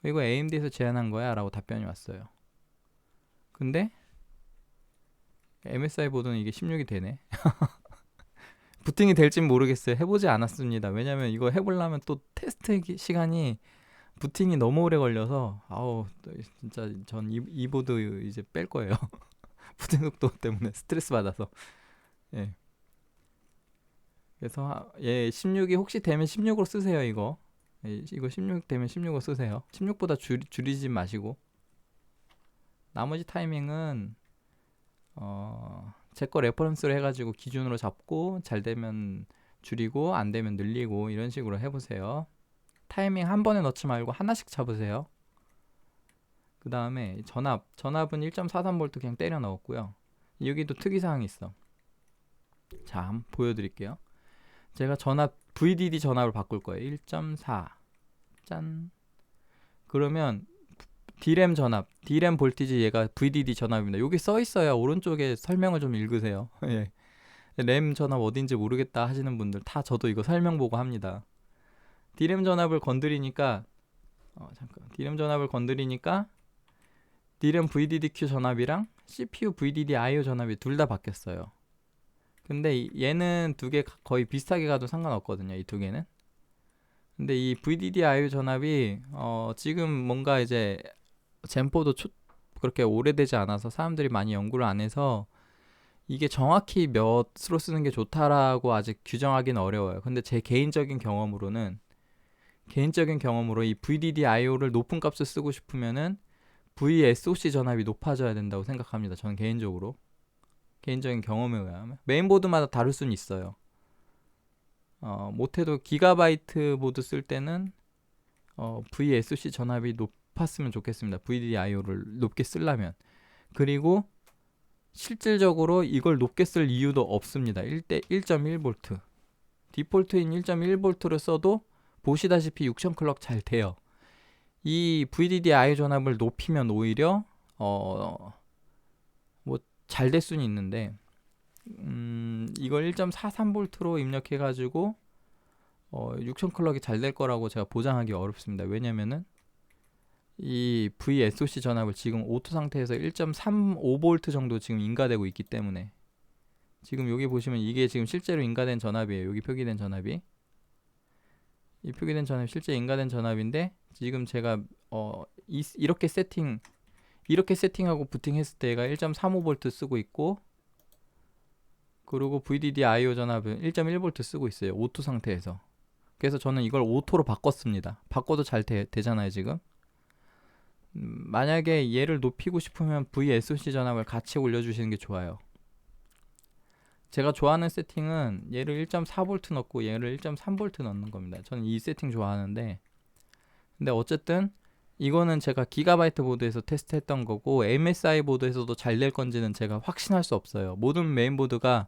S1: 이거 AMD에서 제한한 거야 라고 답변이 왔어요. 근데 MSI 보드는 이게 16이 되네. 부팅이 될진 모르겠어요. 해보지 않았습니다. 왜냐면 이거 해보려면 또 테스트 시간이 부팅이 너무 오래 걸려서 진짜 전 이 보드 이제 뺄 거예요. 부팅 속도 때문에 스트레스 받아서. 예. 그래서 16이 혹시 되면 16으로 쓰세요. 이거 16 되면 16으로 쓰세요. 16보다 줄이지 마시고 나머지 타이밍은 제 거 레퍼런스로 해가지고 기준으로 잡고 잘 되면 줄이고 안 되면 늘리고 이런 식으로 해보세요. 타이밍 한 번에 넣지 말고 하나씩 잡으세요. 그 다음에 전압은 1.43V 그냥 때려 넣었고요. 여기도 특이사항이 있어. 자, 한번 보여드릴게요. 제가 VDD 전압을 바꿀 거예요. 1.4 짠. 그러면 D램 볼티지 얘가 VDD 전압입니다. 여기 써 있어요. 오른쪽에 설명을 좀 읽으세요. 예. 램 전압 어딘지 모르겠다 하시는 분들 다 저도 이거 설명 보고 합니다. D램 전압을 건드리니까 D램 VDDQ 전압이랑 CPU VDD IO 전압이 둘 다 바뀌었어요. 근데 얘는 두 개 거의 비슷하게 가도 상관없거든요. 이 두 개는. 근데 이 VDD IO 전압이 지금 뭔가 이제 젠4도 그렇게 오래되지 않아서 사람들이 많이 연구를 안 해서 이게 정확히 몇으로 쓰는 게 좋다라고 아직 규정하기는 어려워요. 근데 제 개인적인 경험으로 이 VDD IO를 높은 값을 쓰고 싶으면은 VSOC 전압이 높아져야 된다고 생각합니다. 저는 개인적으로. 개인적인 경험에 의하면. 메인보드마다 다를 수는 있어요. 못해도 기가바이트 보드 쓸 때는 VSOC 전압이 높았으면 좋겠습니다. VDDIO를 높게 쓰려면. 그리고 실질적으로 이걸 높게 쓸 이유도 없습니다. 1.1V 디폴트인 1.1V를 써도 보시다시피 6000 클럭 잘 돼요. 이 VDDI 전압을 높이면 오히려 뭐 잘 될 수는 있는데 이걸 1.43V로 입력해가지고 6000 클럭이 잘 될 거라고 제가 보장하기 어렵습니다. 왜냐면은 이 VSOC 전압을 지금 오토 상태에서 1.35V 정도 지금 인가되고 있기 때문에 지금 여기 보시면 이게 지금 실제로 인가된 전압이에요. 여기 표기된 전압이 이 표기된 전압이 실제 인가된 전압인데 지금 제가 이렇게 세팅하고 부팅했을 때가 1.35V 쓰고 있고 그리고 VDDIO 전압은 1.1V 쓰고 있어요. 오토 상태에서. 그래서 저는 이걸 오토로 바꿨습니다. 바꿔도 잘 되잖아요 지금. 만약에 얘를 높이고 싶으면 VSOC 전압을 같이 올려주시는 게 좋아요. 제가 좋아하는 세팅은 얘를 1.4V 넣고 얘를 1.3V 넣는 겁니다. 저는 이 세팅 좋아하는데 근데 어쨌든 이거는 제가 기가바이트 보드에서 테스트했던 거고 MSI 보드에서도 잘 될 건지는 제가 확신할 수 없어요. 모든 메인보드가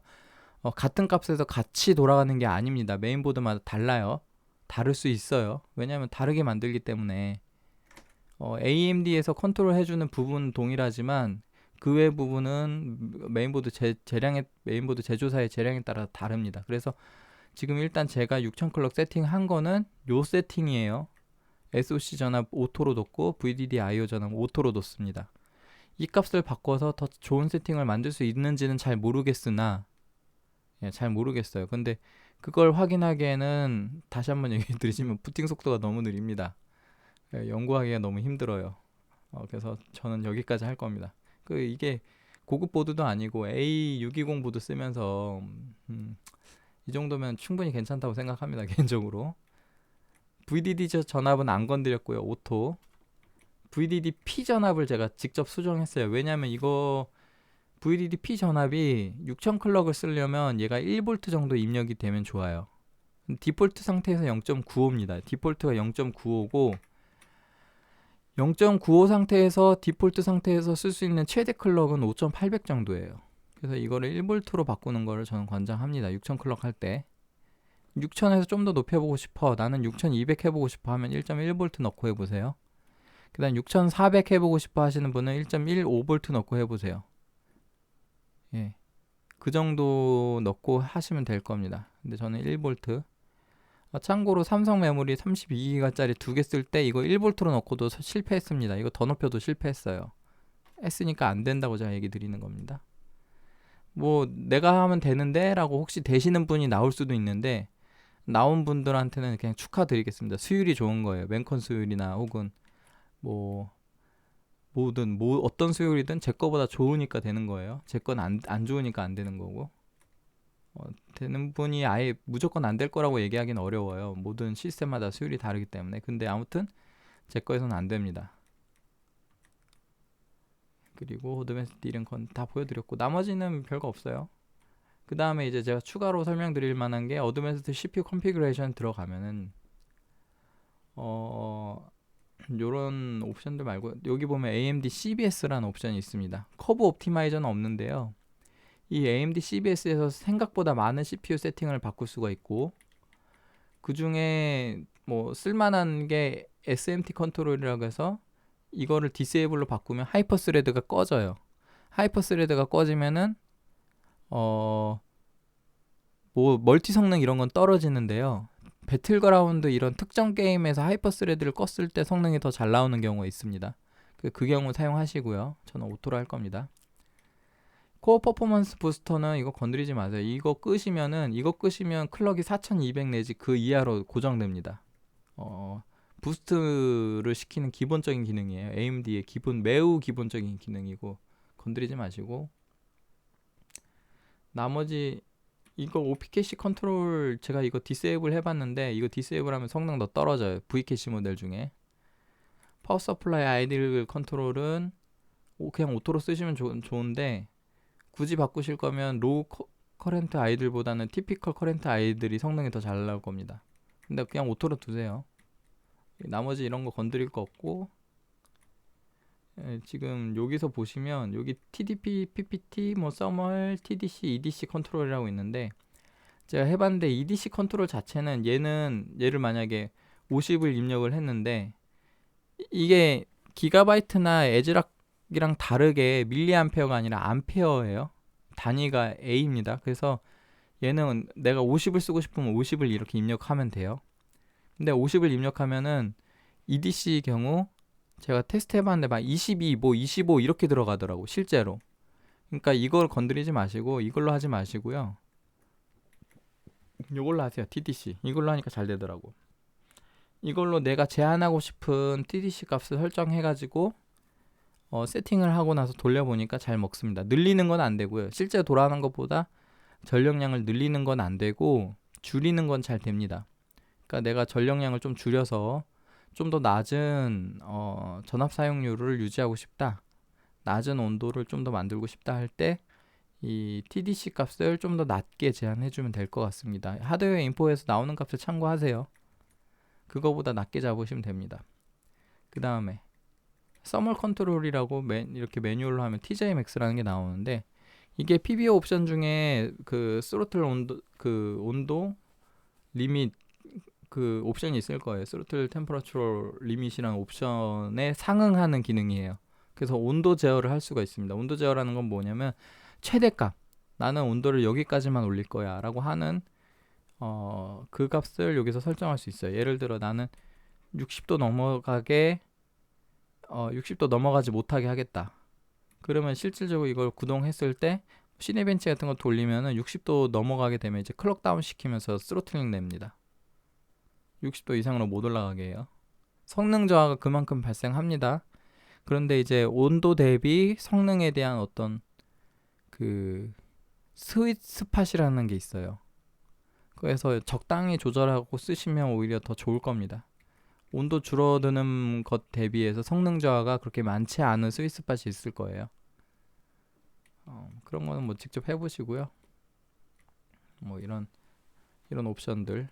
S1: 같은 값에서 같이 돌아가는 게 아닙니다. 메인보드마다 달라요. 다를 수 있어요. 왜냐하면 다르게 만들기 때문에 AMD에서 컨트롤 해주는 부분은 동일하지만 그 외 부분은 메인보드 메인보드 제조사의 재량에 따라 다릅니다. 그래서 지금 일단 제가 6000 클럭 세팅한 거는 요 세팅이에요. SOC 전압 오토로 뒀고 VDDIO 전압 오토로 뒀습니다. 이 값을 바꿔서 더 좋은 세팅을 만들 수 있는지는 잘 모르겠으나 잘 모르겠어요. 근데 그걸 확인하기에는 다시 한번 얘기 드리지만 부팅 속도가 너무 느립니다. 연구하기가 너무 힘들어요. 그래서 저는 여기까지 할 겁니다. 이게 고급 보드도 아니고 A620 보드 쓰면서 이 정도면 충분히 괜찮다고 생각합니다. 개인적으로. VDD 전압은 안 건드렸고요. 오토. VDD-P 전압을 제가 직접 수정했어요. 왜냐면 이거 VDD-P 전압이 6000 클럭을 쓰려면 얘가 1V 정도 입력이 되면 좋아요. 디폴트 상태에서 0.95입니다. 디폴트가 0.95고 0.95 상태에서 디폴트 상태에서 쓸 수 있는 최대 클럭은 5800 정도예요. 그래서 이거를 1V로 바꾸는 거를 저는 권장합니다. 6000 클럭 할 때 6000에서 좀 더 높여보고 싶어, 나는 6200 해보고 싶어 하면 1.1V 넣고 해보세요. 그 다음 6400 해보고 싶어 하시는 분은 1.15V 넣고 해보세요. 예, 그 정도 넣고 하시면 될 겁니다. 근데 저는 1V. 참고로 삼성 메모리 32기가짜리 두 개 쓸 때 이거 1V로 넣고도 실패했습니다. 이거 더 높여도 실패했어요. 했으니까 안 된다고 제가 얘기 드리는 겁니다. 뭐 내가 하면 되는데 라고 혹시 되시는 분이 나올 수도 있는데 나온 분들한테는 그냥 축하드리겠습니다. 수율이 좋은 거예요. 맨컨 수율이나 혹은 뭐 어떤 수율이든 제 거보다 좋으니까 되는 거예요. 제 건 안 좋으니까 안 되는 거고. 되는 분이 아예 무조건 안 될 거라고 얘기하기는 어려워요. 모든 시스템마다 수율이 다르기 때문에. 근데 아무튼 제 거에서는 안 됩니다. 그리고 어드밴스드 딜앤컨 다 보여드렸고 나머지는 별거 없어요. 그 다음에 이제 제가 추가로 설명드릴 만한 게 어드밴스드 CPU 컨피그레이션 들어가면은 요런 옵션들 말고 여기 보면 AMD CBS라는 옵션이 있습니다. 커브 옵티마이저는 없는데요. 이 AMD CBS에서 생각보다 많은 CPU 세팅을 바꿀 수가 있고 그 중에 뭐 쓸만한 게 SMT 컨트롤이라고 해서 이거를 디세이블로 바꾸면 하이퍼스레드가 꺼져요. 하이퍼스레드가 꺼지면은 뭐 멀티 성능 이런 건 떨어지는데요. 배틀그라운드 이런 특정 게임에서 하이퍼스레드를 껐을 때 성능이 더 잘 나오는 경우가 있습니다. 그 경우 사용하시고요. 저는 오토로 할 겁니다. 코어 퍼포먼스 부스터는 이거 건드리지 마세요. 이거 끄시면 클럭이 4200 내지 그 이하로 고정됩니다. 부스트를 시키는 기본적인 기능이에요. AMD의 매우 기본적인 기능이고 건드리지 마시고 나머지 이거 OP캐시 컨트롤 제가 이거 디세이블 해봤는데 이거 디세이블 하면 성능 더 떨어져요. V캐시 모델 중에. 파워 서플라이 아이들 컨트롤은 그냥 오토로 쓰시면 좋은데 굳이 바꾸실 거면 로우 커렌트 아이들보다는 티피컬 커렌트 아이들이 성능이 더 잘 나올 겁니다. 근데 그냥 오토로 두세요. 나머지 이런 거 건드릴 거 없고, 지금 여기서 보시면 여기 TDP, PPT, 뭐 서멀, TDC, EDC 컨트롤이라고 있는데, 제가 해봤는데 EDC 컨트롤 자체는 얘를 만약에 50을 입력을 했는데, 이게 기가바이트나 에즈락이랑 다르게 밀리암페어가 아니라 암페어예요. 단위가 A입니다. 그래서 얘는 내가 50을 쓰고 싶으면 50을 이렇게 입력하면 돼요. 근데 50을 입력하면은 EDC 경우 제가 테스트 해봤는데 막 22, 뭐 25 이렇게 들어가더라고 실제로. 그러니까 이걸 건드리지 마시고 이걸로 하지 마시고요. 이걸로 하세요. TDC. 이걸로 하니까 잘 되더라고. 이걸로 내가 제한하고 싶은 TDC 값을 설정해가지고 세팅을 하고 나서 돌려보니까 잘 먹습니다. 늘리는 건 안 되고요. 실제 돌아가는 것보다 전력량을 늘리는 건 안 되고 줄이는 건 잘 됩니다. 그러니까 내가 전력량을 좀 줄여서 좀 더 낮은 전압 사용률을 유지하고 싶다. 낮은 온도를 좀 더 만들고 싶다 할 때 이 TDC 값을 좀 더 낮게 제한해 주면 될 것 같습니다. 하드웨어 인포에서 나오는 값을 참고하세요. 그거보다 낮게 잡으시면 됩니다. 그 다음에 서멀 컨트롤이라고 이렇게 매뉴얼로 하면 TJMax라는 게 나오는데, 이게 PBO 옵션 중에 그 스로틀 온도 리밋 그 옵션이 있을 거예요. 스로틀 템퍼러처럴 리밋이라는 옵션에 상응하는 기능이에요. 그래서 온도 제어를 할 수가 있습니다. 온도 제어라는 건 뭐냐면 최대값, 나는 온도를 여기까지만 올릴 거야 라고 하는 그 값을 여기서 설정할 수 있어요. 예를 들어 나는 60도 넘어가게 60도 넘어가지 못하게 하겠다. 그러면 실질적으로 이걸 구동했을 때 시네벤치 같은 거 돌리면은 60도 넘어가게 되면 이제 클럭 다운 시키면서 스로틀링 냅니다. 60도 이상으로 못 올라가게 해요. 성능 저하가 그만큼 발생합니다. 그런데 이제 온도 대비 성능에 대한 어떤 그 스윗 스팟이라는 게 있어요. 그래서 적당히 조절하고 쓰시면 오히려 더 좋을 겁니다. 온도 줄어드는 것 대비해서 성능 저하가 그렇게 많지 않은 스윗 스팟이 있을 거예요. 그런 거는 뭐 직접 해보시고요. 뭐 이런 옵션들.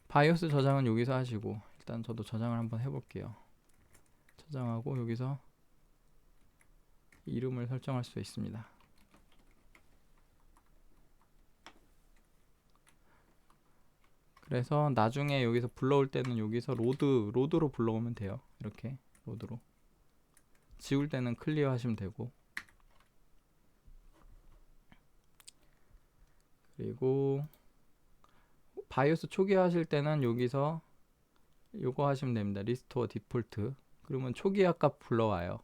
S1: 바이오스 저장은 여기서 하시고, 일단 저도 저장을 한번 해볼게요. 저장하고 여기서 이름을 설정할 수 있습니다. 그래서 나중에 여기서 불러올 때는 여기서 로드로 불러오면 돼요. 이렇게 로드로. 지울 때는 클리어 하시면 되고, 그리고 바이오스 초기 하실 때는 여기서 요거 하시면 됩니다. 리스토어 디폴트. 그러면 초기화 값 불러와요.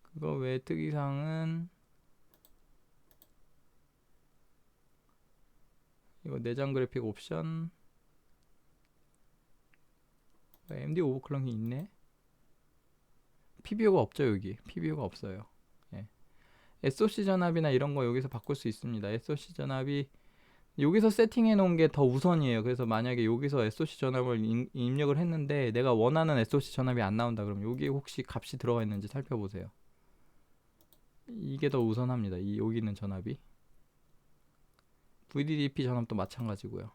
S1: 그거 외에 특이사항은 이거 내장 그래픽 옵션, MD 오버클럭이 있네. PBO가 없죠. 여기 PBO가 없어요. 예. SOC 전압이나 이런 거 여기서 바꿀 수 있습니다. SOC 전압이 여기서 세팅해 놓은 게 더 우선이에요. 그래서 만약에 여기서 SOC 전압을 입력을 했는데 내가 원하는 SOC 전압이 안 나온다 그러면 여기 혹시 값이 들어가 있는지 살펴보세요. 이게 더 우선합니다. 여기 있는 전압이. VDDP 전압도 마찬가지고요.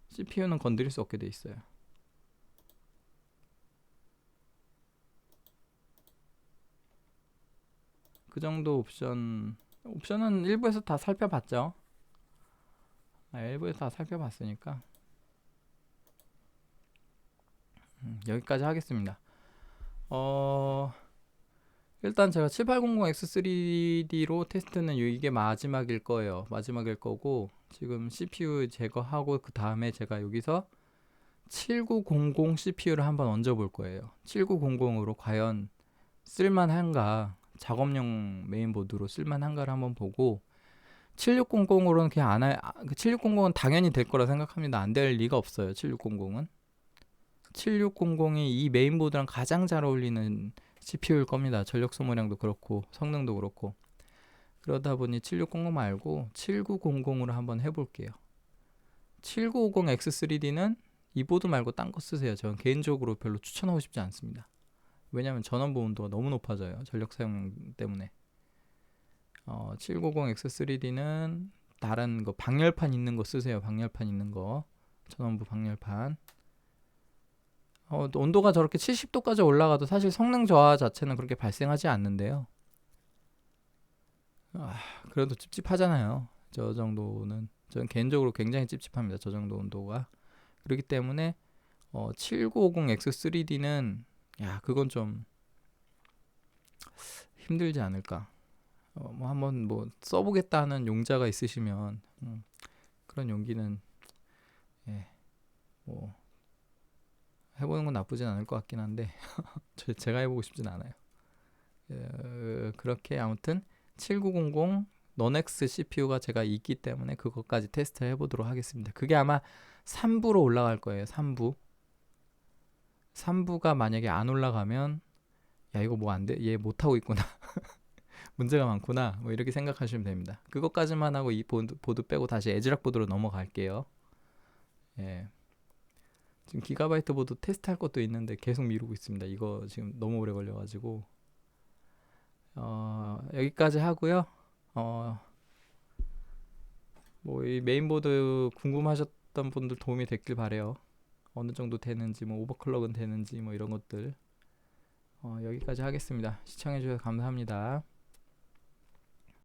S1: CPU는 건드릴 수 없게 돼 있어요. 그 정도 옵션은 일부에서 다 살펴봤죠. 일부에서 다 살펴봤으니까 여기까지 하겠습니다. 일단 제가 7800X3D로 테스트는 이게 마지막일 거예요. 마지막일 거고, 지금 CPU 제거하고 그 다음에 제가 여기서 7900 CPU를 한번 얹어 볼 거예요. 7900으로 과연 쓸만한가, 작업용 메인보드로 쓸만한가를 한번 보고, 7600으로는 그냥 7600은 당연히 될 거라 생각합니다. 안 될 리가 없어요. 7600은 7600이 이 메인보드랑 가장 잘 어울리는 CPU일 겁니다. 전력 소모량도 그렇고 성능도 그렇고. 그러다 보니 7600 말고 7900으로 한번 해볼게요. 7950X3D는 이 보드 말고 딴 거 쓰세요. 저는 개인적으로 별로 추천하고 싶지 않습니다. 왜냐면 전원부 온도가 너무 높아져요. 전력 사용 때문에. 790X3D는 다른 거 방열판 있는 거 쓰세요. 방열판 있는 거. 전원부 방열판. 온도가 저렇게 70도까지 올라가도 사실 성능 저하 자체는 그렇게 발생하지 않는데요. 그래도 찝찝하잖아요. 저 정도는 저는 개인적으로 굉장히 찝찝합니다. 저 정도 온도가. 그렇기 때문에 7950X3D는 그건 좀 힘들지 않을까. 뭐 한번 뭐 써보겠다 하는 용자가 있으시면 그런 용기는 뭐 해보는 건 나쁘진 않을 것 같긴 한데 제가 해보고 싶진 않아요. 그렇게 아무튼 7900 넌엑스 CPU가 제가 있기 때문에 그것까지 테스트 해보도록 하겠습니다. 그게 아마 3부로 올라갈 거예요. 3부가 만약에 안 올라가면 이거 뭐 안 돼? 얘 못하고 있구나. 문제가 많구나. 뭐 이렇게 생각하시면 됩니다. 그것까지만 하고 이 보드 빼고 다시 에즈락 보드로 넘어갈게요. 지금 기가바이트 보드 테스트할 것도 있는데 계속 미루고 있습니다. 이거 지금 너무 오래 걸려가지고 여기까지 하고요. 뭐 이 메인보드 궁금하셨던 분들 도움이 됐길 바래요. 어느 정도 되는지, 뭐 오버클럭은 되는지, 뭐 이런 것들 여기까지 하겠습니다. 시청해주셔서 감사합니다.